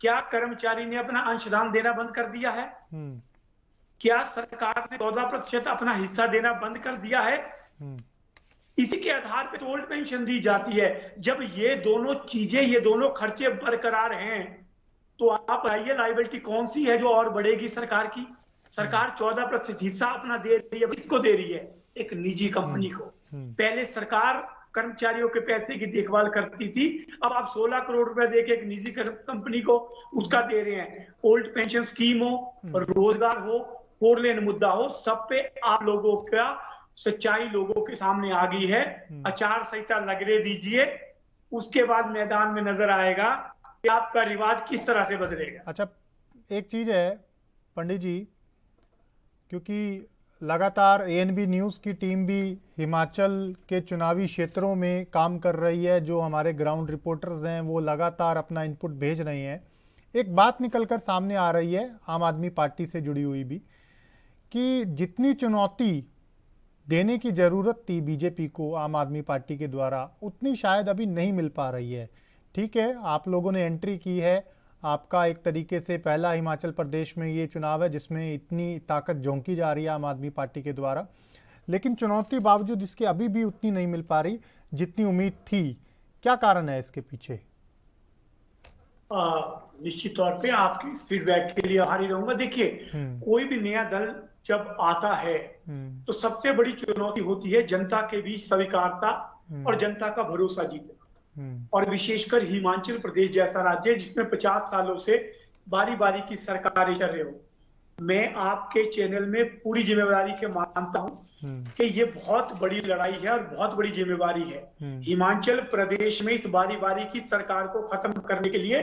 क्या कर्मचारी ने अपना अंशदान देना बंद कर दिया है? क्या सरकार ने 14% अपना हिस्सा देना बंद कर दिया है? इसी के आधार पे तो ओल्ड पेंशन दी जाती है। जब ये दोनों चीजें, ये दोनों खर्चे बरकरार हैं, तो आप आइए लायबिलिटी कौन सी है जो और बढ़ेगी सरकार की? सरकार 14% हिस्सा अपना दे रही है, किसको दे रही है? एक निजी कंपनी को। पहले सरकार कर्मचारियों के पैसे की देखभाल करती थी, अब आप 16 करोड़ रुपए देके एक निजी कंपनी को उसका दे रहे हैं। ओल्ड पेंशन स्कीम हो, रोजगार हो, 4 लेन मुद्दा हो, सब पे आप लोगों का सच्चाई लोगों के सामने आ गई है। आचार संहिता लगने दीजिए, उसके बाद मैदान में नजर आएगा कि कि आपका रिवाज किस तरह से बदलेगा। अच्छा, एक चीज़ है पंडित जी, क्योंकि लगातार एएनबी न्यूज़ की टीम भी हिमाचल के चुनावी क्षेत्रों में काम कर रही है, जो हमारे ग्राउंड रिपोर्टर्स हैं वो लगातार अपना इनपुट भेज रहे हैं। एक बात निकलकर सामने आ रही है आम आदमी पार्टी से जुड़ी हुई भी, कि जितनी चुनौती देने की ज़रूरत थी बीजेपी को आम आदमी पार्टी के द्वारा, उतनी शायद अभी नहीं मिल पा रही है। ठीक है, आप लोगों ने एंट्री की है, आपका एक तरीके से पहला हिमाचल प्रदेश में ये चुनाव है जिसमें इतनी ताकत झोंकी जा रही है आम आदमी पार्टी के द्वारा, लेकिन चुनौती बावजूद इसके अभी भी उतनी नहीं मिल पा रही जितनी उम्मीद थी। क्या कारण है इसके पीछे? निश्चित तौर पे आपकी इस फीडबैक के लिए आभारी रहूंगा। देखिए, कोई भी नया दल जब आता है तो सबसे बड़ी चुनौती होती है जनता के बीच स्वीकारता और जनता का भरोसा जीतना। और विशेषकर हिमाचल प्रदेश जैसा राज्य जिसमें 50 सालों से बारी बारी की सरकारें चल रही हो, मैं आपके चैनल में पूरी जिम्मेदारी के मानता हूं कि ये बहुत बड़ी लड़ाई है और बहुत बड़ी जिम्मेवारी है। हिमाचल प्रदेश में इस बारी बारी की सरकार को खत्म करने के लिए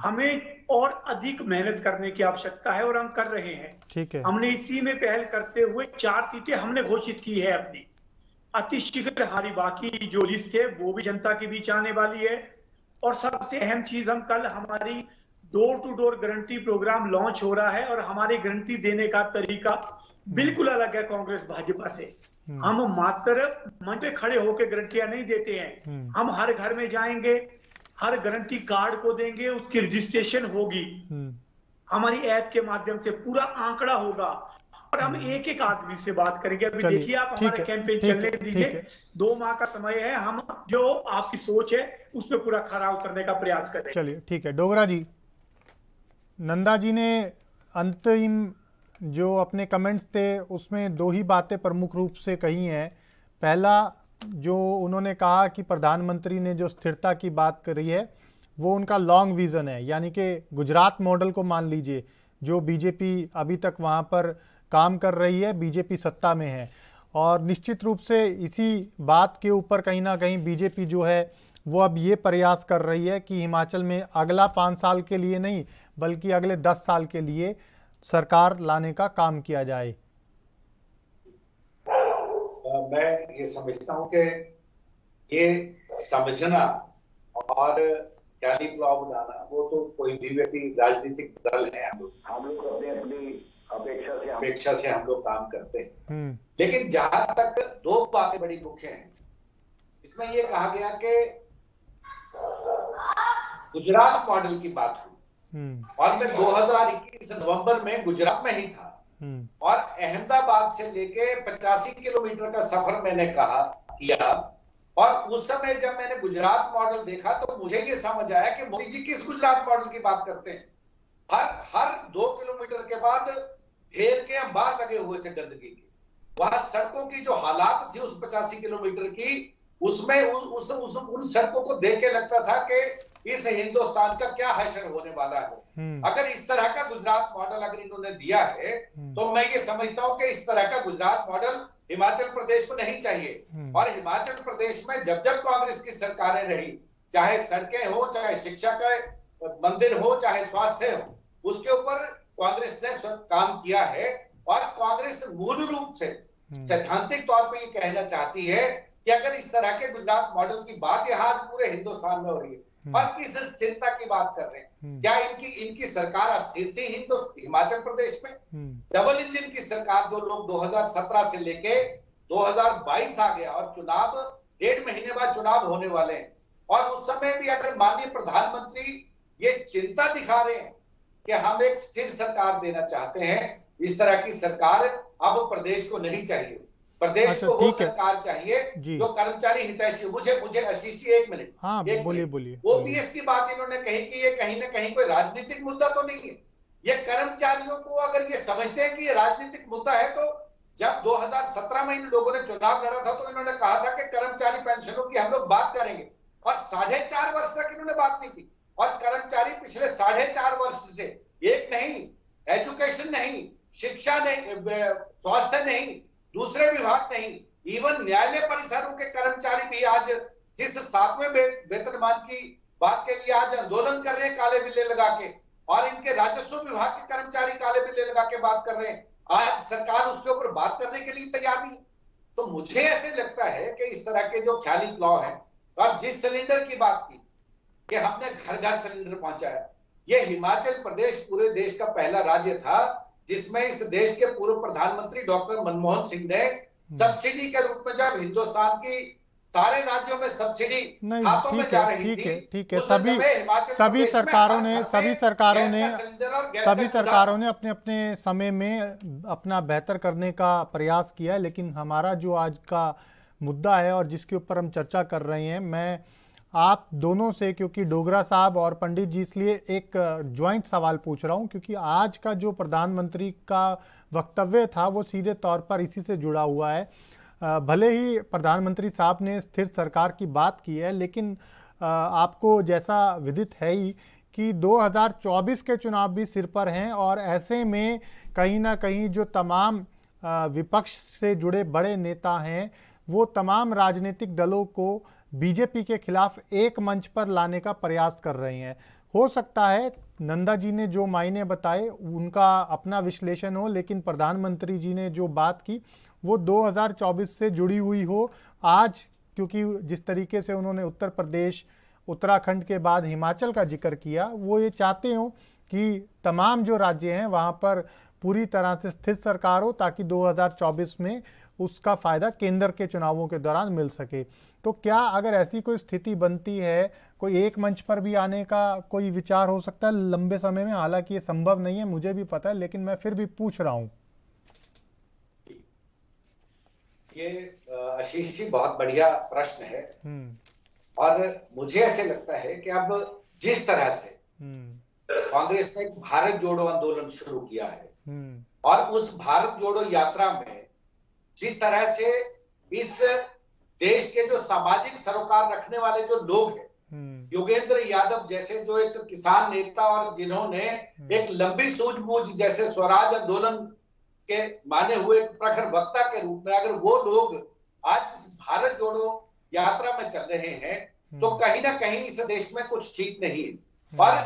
हमें और अधिक मेहनत करने की आवश्यकता है और हम कर रहे हैं। ठीक है, हमने इसी में पहल करते हुए 4 सीटें हमने घोषित की है अपनी। अतिशीघ्र हमारी बाकी जो लिस्ट है वो भी जनता के बीच आने वाली है। और सबसे अहम चीज, हम कल हमारी door to door guarantee program launch हो रहा है और हमारी गारंटी देने का तरीका बिल्कुल अलग है कांग्रेस भाजपा से। हम मात्र मंच पे खड़े होकर गारंटियां नहीं देते हैं, हम हर घर में जाएंगे, हर गारंटी कार्ड को देंगे, उसकी रजिस्ट्रेशन होगी, हमारी ऐप के माध्यम से पूरा आंकड़ा होगा और हम एक एक आदमी से बात करेंगे। अभी देखिए, आप हमारा कैंपेन चलने दीजिए, 2 माह का समय है, हम जो आपकी सोच है उस पर पूरा खरा उतरने का प्रयास करें। चलिए ठीक है। डोगरा जी, नंदा जी ने अंतिम जो अपने कमेंट्स थे उसमें 2 ही बातें प्रमुख रूप से कही हैं। पहला, जो उन्होंने कहा कि प्रधानमंत्री ने जो स्थिरता की बात करी है वो उनका लॉन्ग विजन है, यानी कि गुजरात मॉडल को मान लीजिए, जो बीजेपी अभी तक वहाँ पर काम कर रही है, बीजेपी सत्ता में है, और निश्चित रूप से इसी बात के ऊपर कहीं ना कहीं बीजेपी जो है वो अब ये प्रयास कर रही है कि हिमाचल में अगला 5 साल के लिए नहीं बल्कि अगले 10 साल के लिए सरकार लाने का काम किया जाए। मैं ये समझता हूँ कि ये समझना और ख्याली पुलाव बनाना वो तो कोई भी व्यक्ति, राजनीतिक दल है, हम लोग अपनी अपेक्षा से हम लोग काम करते हैं। लेकिन जहां तक 2 बातें बड़ी मुख्य हैं, इसमें ये कहा गया कि गुजरात मॉडल की बात हुई और मैं 2021 नवंबर में गुजरात में ही था और अहमदाबाद से लेके 85 किलोमीटर का सफर मैंने किया और उस समय जब मैंने गुजरात मॉडल देखा तो मुझे ये समझ आया कि मोदी जी किस गुजरात मॉडल की बात करते हैं। हर 2 किलोमीटर के बाद ढेर के अंबार लगे हुए थे गंदगी के। वहां सड़कों की जो हालात थी उस 85 किलोमीटर की, उसमें उन सड़कों को देख के लगता था कि इस हिंदुस्तान का क्या हश्र होने वाला है। अगर इस तरह का गुजरात मॉडल अगर इन्होंने दिया है तो मैं ये समझता हूं कि इस तरह का गुजरात मॉडल हिमाचल प्रदेश को नहीं चाहिए। और हिमाचल प्रदेश में जब जब कांग्रेस की सरकारें रही, चाहे सड़कें हो, चाहे शिक्षा का मंदिर हो, चाहे स्वास्थ्य हो, उसके ऊपर कांग्रेस ने काम किया है। और कांग्रेस मूल रूप से सैद्धांतिक तौर पर ये कहना चाहती है कि अगर इस तरह के गुजरात मॉडल की बात यहाँ पूरे हिंदुस्तान में हो रही है और किस स्थिरता की बात कर रहे हैं, क्या इनकी सरकार अस्थिर थी हिमाचल प्रदेश में? डबल इंजन की सरकार, जो लोग 2017 से लेके 2022 आ गया और चुनाव 1.5 महीने बाद चुनाव होने वाले हैं और उस समय भी अगर माननीय प्रधानमंत्री ये चिंता दिखा रहे हैं कि हम एक स्थिर सरकार देना चाहते हैं, इस तरह की सरकार अब प्रदेश को नहीं चाहिए। प्रदेश को वो सरकार चाहिए जो कर्मचारी हितैषी। मुझे आशीष जी 1 मिनट, हाँ, बोलिए। ओपीएस की बात इन्होंने कही कि ये कहीं ना कहीं कोई राजनीतिक मुद्दा तो नहीं है। ये कर्मचारियों को अगर ये समझते हैं कि ये राजनीतिक मुद्दा है, तो जब 2017 में इन लोगों ने चुनाव लड़ा था तो इन्होंने कहा था कि कर्मचारी पेंशनों की हम लोग बात करेंगे और 4.5 वर्ष तक इन्होंने बात नहीं की। और कर्मचारी पिछले 4.5 वर्ष से एक नहीं, एजुकेशन नहीं, शिक्षा नहीं, स्वास्थ्य नहीं, दूसरे विभाग नहीं, इवन न्यायालय परिसरों के कर्मचारी भी आज जिस 7वें वेतनमान की बात के लिए आज आंदोलन कर रहे हैं काले बिल्ले लगा के, और इनके राजस्व विभाग के कर्मचारी काले बिल्ले लगा के बात कर रहे हैं। आज सरकार उसके ऊपर बात करने के लिए तैयार नहीं। तो मुझे ऐसे लगता है कि इस तरह के जो ख्याली पुलाव है, और जिस सिलेंडर की बात की कि हमने घर घर सिलेंडर पहुंचाया, ये हिमाचल प्रदेश पूरे देश का पहला राज्य था जिसमें इस देश के पूर्व प्रधानमंत्री डॉक्टर मनमोहन सिंह ने सब्सिडी के रूप में, जब हिंदुस्तान की सारे राज्यों में सब्सिडी खातों में जा रही थी, ठीक है। सभी सरकारों ने अपने अपने समय में अपना बेहतर करने का प्रयास किया है, लेकिन हमारा जो आज का मुद्दा है और जिसके ऊपर हम चर्चा कर रहे हैं, मैं आप दोनों से, क्योंकि डोगरा साहब और पंडित जी, इसलिए एक ज्वाइंट सवाल पूछ रहा हूं, क्योंकि आज का जो प्रधानमंत्री का वक्तव्य था वो सीधे तौर पर इसी से जुड़ा हुआ है। भले ही प्रधानमंत्री साहब ने स्थिर सरकार की बात की है, लेकिन आपको जैसा विदित है ही कि 2024 के चुनाव भी सिर पर हैं, और ऐसे में कहीं ना कहीं जो तमाम विपक्ष से जुड़े बड़े नेता हैं वो तमाम राजनीतिक दलों को बीजेपी के खिलाफ एक मंच पर लाने का प्रयास कर रहे हैं। हो सकता है नंदा जी ने जो मायने बताए उनका अपना विश्लेषण हो, लेकिन प्रधानमंत्री जी ने जो बात की वो 2024 से जुड़ी हुई हो। आज क्योंकि जिस तरीके से उन्होंने उत्तर प्रदेश, उत्तराखंड के बाद हिमाचल का जिक्र किया, वो ये चाहते हो कि तमाम जो राज्य हैं वहाँ पर पूरी तरह से स्थिर सरकार हो, ताकि 2024 में उसका फ़ायदा केंद्र के चुनावों के दौरान मिल सके। तो क्या अगर ऐसी कोई स्थिति बनती है, कोई एक मंच पर भी आने का कोई विचार हो सकता है लंबे समय में? हालांकि ये संभव नहीं है, मुझे भी पता है, लेकिन मैं फिर भी पूछ रहा हूँ। ये आशीष जी बहुत बढ़िया प्रश्न है, और मुझे ऐसे लगता है कि अब जिस तरह से कांग्रेस ने भारत जोड़ो आंदोलन शुरू किया है, और उस भारत जोड़ो यात्रा में जिस तरह से इस देश के जो सामाजिक सरोकार रखने वाले जो लोग हैं, योगेंद्र यादव जैसे जो एक किसान नेता, और जिन्होंने एक लंबी सूझबूझ जैसे स्वराज आंदोलन के माने हुए एक प्रखर वक्ता के रूप में, अगर वो लोग आज इस भारत जोड़ो यात्रा में चल रहे हैं, तो कहीं ना कहीं इस देश में कुछ ठीक नहीं है। और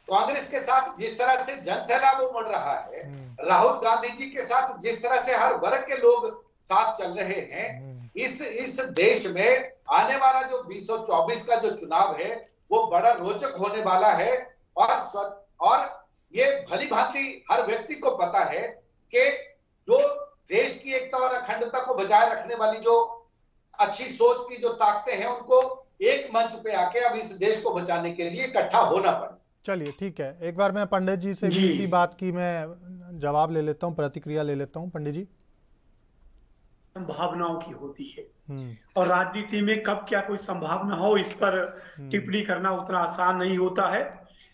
कांग्रेस के साथ जिस तरह से जनसैलाब उमड़ रहा है, राहुल गांधी जी के साथ जिस तरह से हर वर्ग के लोग साथ चल रहे हैं, इस देश में आने वाला जो 2024 का जो चुनाव है वो बड़ा रोचक होने वाला है। और ये भली भांति हर व्यक्ति को पता है कि जो देश की एकता और अखंडता को बचाए रखने वाली जो अच्छी सोच की जो ताकतें हैं, उनको एक मंच पे आके अब इस देश को बचाने के लिए इकट्ठा होना पड़े। चलिए ठीक है, एक बार मैं पंडित जी से भी इसी बात की मैं जवाब ले लेता हूँ, प्रतिक्रिया ले लेता हूँ। पंडित जी, संभावनाओं की होती है, और राजनीति में कब क्या कोई संभावना हो इस पर टिप्पणी करना उतना आसान नहीं होता है।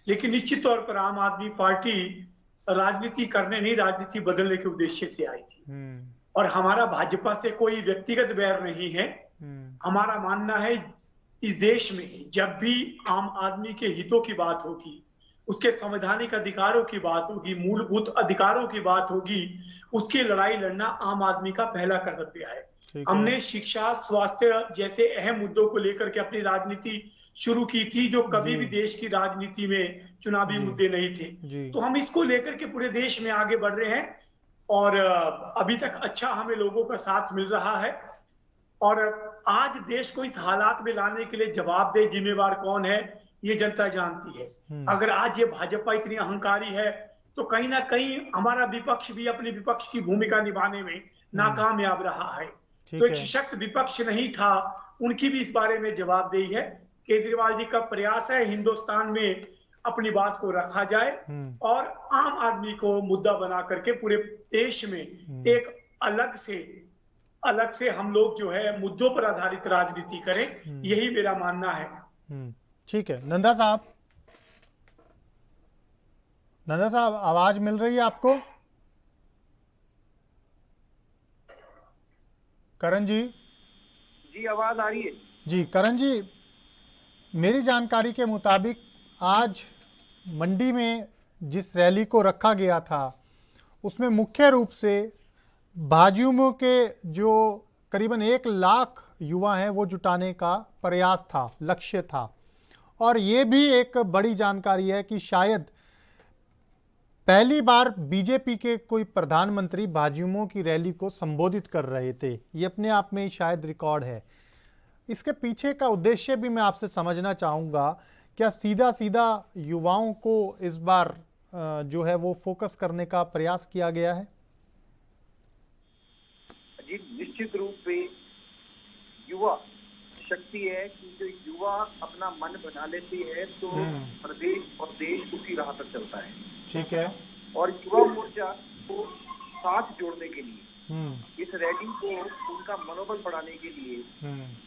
लेकिन निश्चित तौर पर आम आदमी पार्टी राजनीति करने नहीं, राजनीति बदलने के उद्देश्य से आई थी, और हमारा भाजपा से कोई व्यक्तिगत बैर नहीं है। हमारा मानना है इस देश में जब भी आम आदमी के हितों की बात होगी, उसके संवैधानिक अधिकारों की बात होगी, मूलभूत अधिकारों की बात होगी, उसकी लड़ाई लड़ना आम आदमी का पहला कर्तव्य है। हमने शिक्षा, स्वास्थ्य जैसे अहम मुद्दों को लेकर के अपनी राजनीति शुरू की थी, जो कभी भी देश की राजनीति में चुनावी मुद्दे नहीं थे। तो हम इसको लेकर के पूरे देश में आगे बढ़ रहे हैं, और अभी तक अच्छा हमें लोगों का साथ मिल रहा है। और आज देश को इस हालात में लाने के लिए जवाबदेह जिम्मेवार कौन है, ये जनता जानती है। अगर आज ये भाजपा इतनी अहंकारी है, तो कहीं ना कहीं हमारा विपक्ष भी अपनी विपक्ष की भूमिका निभाने में नाकामयाब रहा है। तो एक सशक्त विपक्ष नहीं था, उनकी भी इस बारे में जवाबदेही है। केजरीवाल जी का प्रयास है हिंदुस्तान में अपनी बात को रखा जाए, और आम आदमी को मुद्दा बना करके पूरे देश में एक अलग से हम लोग जो है मुद्दों पर आधारित राजनीति करें, यही मेरा मानना है। ठीक है, नंदा साहब, आवाज मिल रही है आपको? करण जी? जी आवाज आ रही है जी। करण जी, मेरी जानकारी के मुताबिक आज मंडी में जिस रैली को रखा गया था उसमें मुख्य रूप से भाजयुमो के जो करीबन 1 लाख युवा हैं वो जुटाने का प्रयास था, लक्ष्य था। और ये भी एक बड़ी जानकारी है कि शायद पहली बार बीजेपी के कोई प्रधानमंत्री भाजयुमो की रैली को संबोधित कर रहे थे। ये अपने आप में ही शायद रिकॉर्ड है। इसके पीछे का उद्देश्य भी मैं आपसे समझना चाहूँगा। क्या सीधा सीधा युवाओं को इस बार जो है वो फोकस करने का प्रयास किया गया है? जी, निश्चित रूप से युवा शक्ति है कि जो युवा अपना मन बना लेती है तो प्रदेश और देश उसी राह पर चलता है। ठीक है। और युवा मोर्चा को साथ जोड़ने के लिए इस रैली को उनका मनोबल बढ़ाने के लिए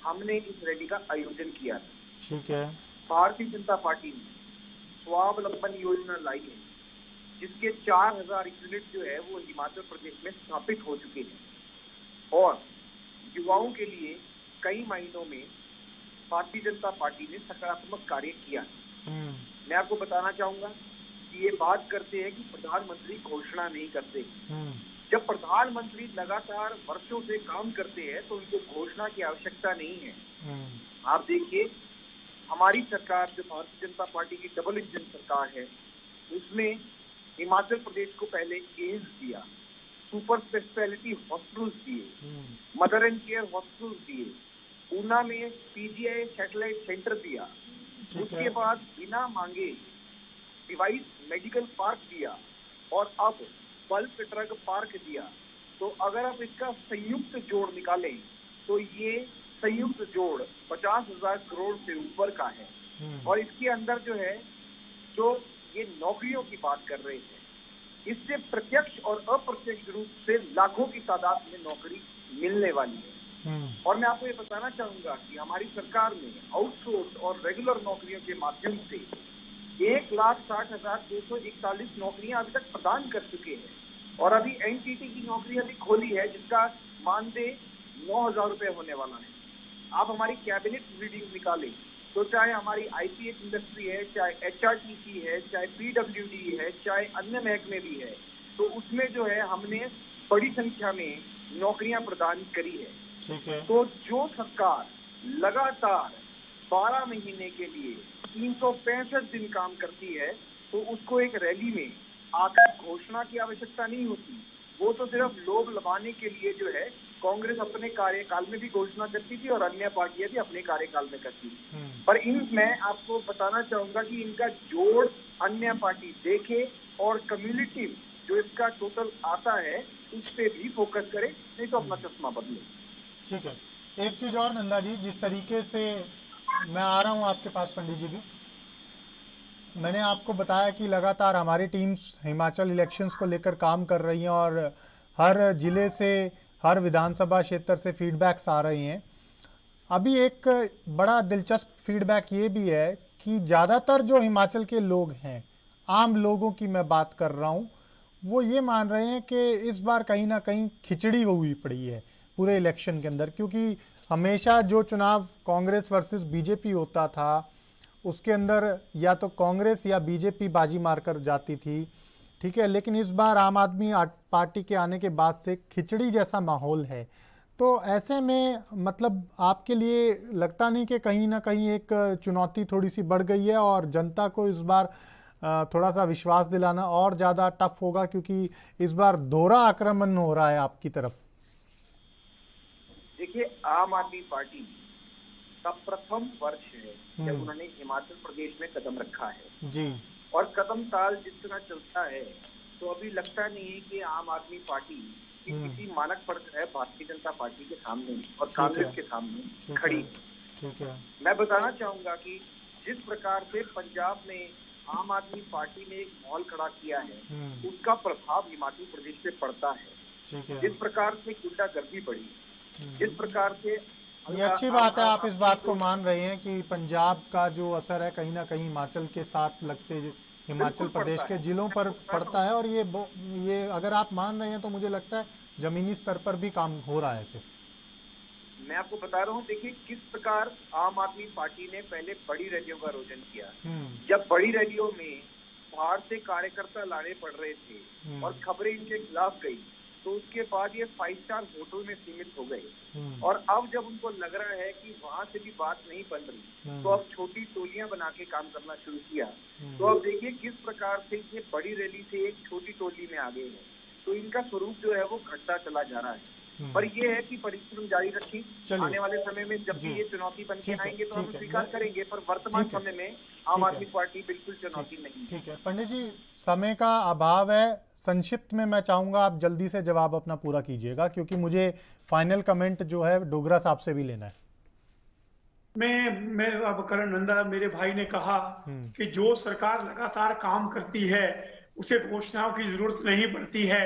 हमने इस रैली का आयोजन किया। ठीक है। भारतीय जनता पार्टी ने स्वावलंबन योजना लाई है, जिसके 4000 यूनिट जो है वो हिमाचल प्रदेश में स्थापित हो चुके हैं और युवाओं के लिए कई महीनों में भारतीय जनता पार्टी ने सकारात्मक कार्य किया। मैं आपको बताना चाहूंगा कि ये बात करते हैं कि प्रधानमंत्री घोषणा नहीं करते। जब प्रधानमंत्री लगातार वर्षों से काम करते हैं तो उनको घोषणा की आवश्यकता नहीं है। आप देखिए, हमारी सरकार जो भारतीय जनता पार्टी की डबल इंजन सरकार है, उसमें हिमाचल प्रदेश को पहले एम्स दिया, सुपर स्पेशलिटी हॉस्पिटल्स दिए, मदर एंड केयर हॉस्पिटल्स दिए, ऊना में पीजीआई सैटेलाइट सेंटर दिया, उसके बाद बिना मांगे डिवाइस मेडिकल पार्क दिया और अब बल्क ड्रग पार्क दिया। तो अगर आप इसका संयुक्त जोड़ निकालें तो ये संयुक्त जोड़ 50,000 करोड़ से ऊपर का है। और इसके अंदर जो है, जो ये नौकरियों की बात कर रहे हैं, इससे प्रत्यक्ष और अप्रत्यक्ष रूप से लाखों की तादाद में नौकरी मिलने वाली है। और मैं आपको ये बताना चाहूंगा कि हमारी सरकार ने आउटसोर्स और रेगुलर नौकरियों के माध्यम से 1,60,241 नौकरियां अभी तक प्रदान कर चुके हैं और अभी एनटीटी की नौकरियां भी खोली है, जिसका मानदेय 9,000 रुपए होने वाला है। आप हमारी कैबिनेट रीडिंग निकालें तो चाहे हमारी आईपीएस इंडस्ट्री है, चाहे एचआरटीसी है, चाहे पीडब्ल्यूडी है, चाहे अन्य महकमे भी है, तो उसमें जो है हमने बड़ी संख्या में नौकरियां प्रदान करी है। तो जो सरकार लगातार 12 महीने के लिए 365 दिन काम करती है तो उसको एक रैली में आकर घोषणा की आवश्यकता नहीं होती। वो तो सिर्फ लोग लगाने के लिए जो है, कांग्रेस अपने कार्यकाल में भी घोषणा करती थी और अन्य पार्टियां भी अपने कार्यकाल में करती थी। पर मैं आपको बताना चाहूंगा कि इनका जोड़ अन्य पार्टी देखे और कम्युनिटी जो इसका टोटल आता है उस पे भी फोकस करे, नहीं तो अपना चश्मा बदले। ठीक है। एक चीज और नंदा जी, जिस तरीके से मैं आ रहा हूँ आपके पास पंडित जी भी, मैंने आपको बताया कि लगातार हमारी टीम्स हिमाचल इलेक्शंस को लेकर काम कर रही हैं और हर जिले से, हर विधानसभा क्षेत्र से फीडबैक्स आ रही हैं। अभी एक बड़ा दिलचस्प फीडबैक ये भी है कि ज़्यादातर जो हिमाचल के लोग हैं, आम लोगों की मैं बात कर रहा हूँ, वो ये मान रहे हैं कि इस बार कहीं ना कहीं खिचड़ी हुई पड़ी है पूरे इलेक्शन के अंदर, क्योंकि हमेशा जो चुनाव कांग्रेस वर्सेस बीजेपी होता था उसके अंदर या तो कांग्रेस या बीजेपी बाजी मारकर जाती थी। ठीक है, लेकिन इस बार आम आदमी पार्टी के आने के बाद से खिचड़ी जैसा माहौल है। तो ऐसे में मतलब आपके लिए लगता नहीं कि कहीं ना कहीं एक चुनौती थोड़ी सी बढ़ गई है और जनता को इस बार थोड़ा सा विश्वास दिलाना और ज़्यादा टफ होगा, क्योंकि इस बार दोहरा आक्रमण हो रहा है आपकी तरफ? देखिए, आम आदमी पार्टी का प्रथम वर्ष है जब उन्होंने हिमाचल प्रदेश में कदम रखा है जी, और कदम ताल जिस तरह चलता है तो अभी लगता नहीं है कि आम आदमी पार्टी किसी मानक पर है भारतीय जनता पार्टी के सामने और कांग्रेस के सामने खड़ी है। मैं बताना चाहूंगा कि जिस प्रकार से पंजाब में आम आदमी पार्टी ने एक माहौल खड़ा किया है, उसका प्रभाव हिमाचल प्रदेश पे पड़ता है। जिस प्रकार से गुंडागर्दी बढ़ी, जिस प्रकार से, ये अच्छी बात है आप इस बात को मान रहे हैं कि पंजाब का जो असर है कहीं ना कहीं हिमाचल के साथ लगते हिमाचल प्रदेश के जिलों पर पड़ता है, और ये अगर आप मान रहे हैं तो मुझे लगता है जमीनी स्तर पर भी काम हो रहा है। फिर मैं आपको बता रहा हूँ, देखिए किस प्रकार आम आदमी पार्टी ने पहले बड़ी रैलियों का आयोजन किया। जब बड़ी रैलियों में बाहर से कार्यकर्ता लाने पड़ रहे थे और खबरें इनके खिलाफ गई तो उसके बाद ये 5 स्टार होटल में सीमित हो गए। और अब जब उनको लग रहा है कि वहां से भी बात नहीं बन रही, तो अब छोटी टोलियां बना के काम करना शुरू किया। तो अब देखिए किस प्रकार से ये बड़ी रैली से एक छोटी टोली में आ गए हैं। तो इनका स्वरूप जो है वो घटता चला जा रहा है। पर ये है कि परिश्रम जारी रखी, आने वाले समय में जब भी ये चुनौती बन के आएंगे तो हम स्वीकार करेंगे, पर वर्तमान समय में आम आदमी पार्टी बिल्कुल चुनौती नहीं। ठीक है पंडित जी, समय का अभाव है, संक्षिप्त में मैं चाहूंगा आप जल्दी से जवाब अपना पूरा कीजिएगा, क्योंकि मुझे फाइनल कमेंट जो है डोगरा साहब से भी लेना है। मैं अब करण नंदा मेरे भाई ने कहा कि जो सरकार लगातार काम करती है उसे घोषणाओं की जरूरत नहीं पड़ती है।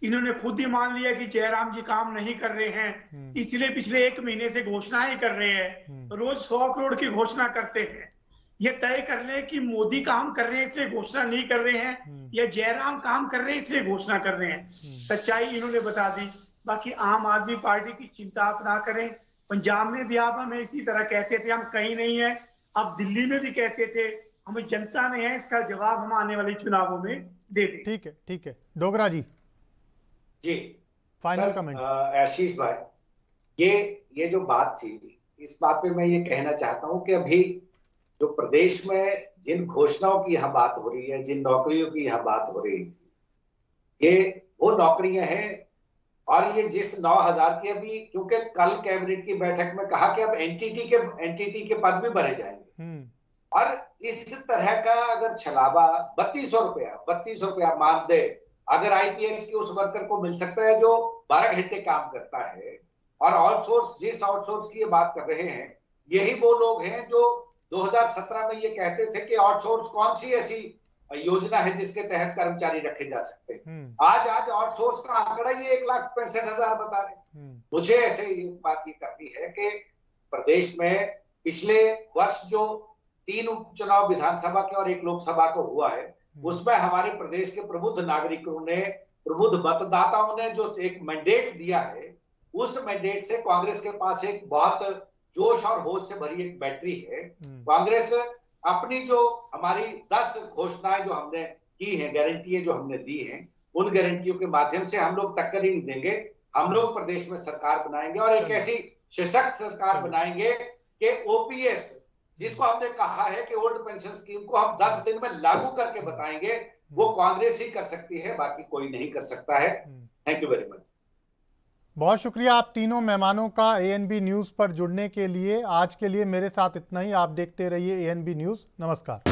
इन्होंने खुद ही मान लिया कि जयराम जी काम नहीं कर रहे हैं, इसलिए पिछले 1 महीने से घोषणाएं कर रहे हैं। रोज 100 करोड़ की घोषणा करते हैं। ये तय कर ले कि मोदी काम कर रहे हैं इसलिए घोषणा नहीं कर रहे हैं, या जयराम काम कर रहे हैं इसलिए घोषणा कर रहे हैं। सच्चाई इन्होंने बता दी। बाकी आम आदमी पार्टी की चिंता आप ना करें। पंजाब में भी आप हमें इसी तरह कहते थे हम कहीं नहीं है, अब दिल्ली में भी कहते थे, हमें जनता ने है, इसका जवाब हम आने वाले चुनावों में दे दें। ठीक है डोगरा जी फाइनल कमेंट। आशीष भाई, ये जो बात थी, इस बात पे मैं ये कहना चाहता हूं कि अभी जो प्रदेश में जिन घोषणाओं की यहाँ बात हो रही है, जिन नौकरियों की यहाँ बात हो रही है, ये वो नौकरियां हैं। और ये जिस 9,000 की अभी, क्योंकि कल कैबिनेट की बैठक में कहा कि अब एनटीटी के पद भी भरे जाएंगे। और इस तरह का अगर छलावा 3200 रुपया मानदेय अगर आईपीएस के उस वर्कर को मिल सकता है जो 12 घंटे काम करता है, और जिस आउटसोर्स की ये बात कर रहे हैं, यही वो लोग हैं जो 2017 में ये कहते थे कि आउटसोर्स कौन सी ऐसी योजना है जिसके तहत कर्मचारी रखे जा सकते हैं। आज आउटसोर्स का आंकड़ा ये 1,65,000 बता रहे। मुझे ऐसे ही बात ये करनी है कि प्रदेश में पिछले वर्ष जो 3 उपचुनाव विधानसभा के और 1 लोकसभा को हुआ है, उसमें हमारे प्रदेश के प्रबुद्ध नागरिकों ने, प्रबुद्ध मतदाताओं ने जो एक मैंडेट दिया है, उस मैंडेट से कांग्रेस के पास एक बहुत जोश और होश से भरी एक बैटरी है। कांग्रेस अपनी जो हमारी 10 घोषणाएं जो हमने की है, गारंटियां जो हमने दी हैं, उन गारंटियों के माध्यम से हम लोग टक्कर ही नहीं देंगे। हम लोग प्रदेश में सरकार बनाएंगे और एक ऐसी सशक्त सरकार बनाएंगे कि ओपीएस, जिसको हमने कहा है कि ओल्ड पेंशन स्कीम को हम 10 दिन में लागू करके बताएंगे, वो कांग्रेस ही कर सकती है, बाकी कोई नहीं कर सकता है। Thank you very much. बहुत शुक्रिया आप तीनों मेहमानों का एएनबी न्यूज पर जुड़ने के लिए। आज के लिए मेरे साथ इतना ही। आप देखते रहिए एएनबी न्यूज। नमस्कार।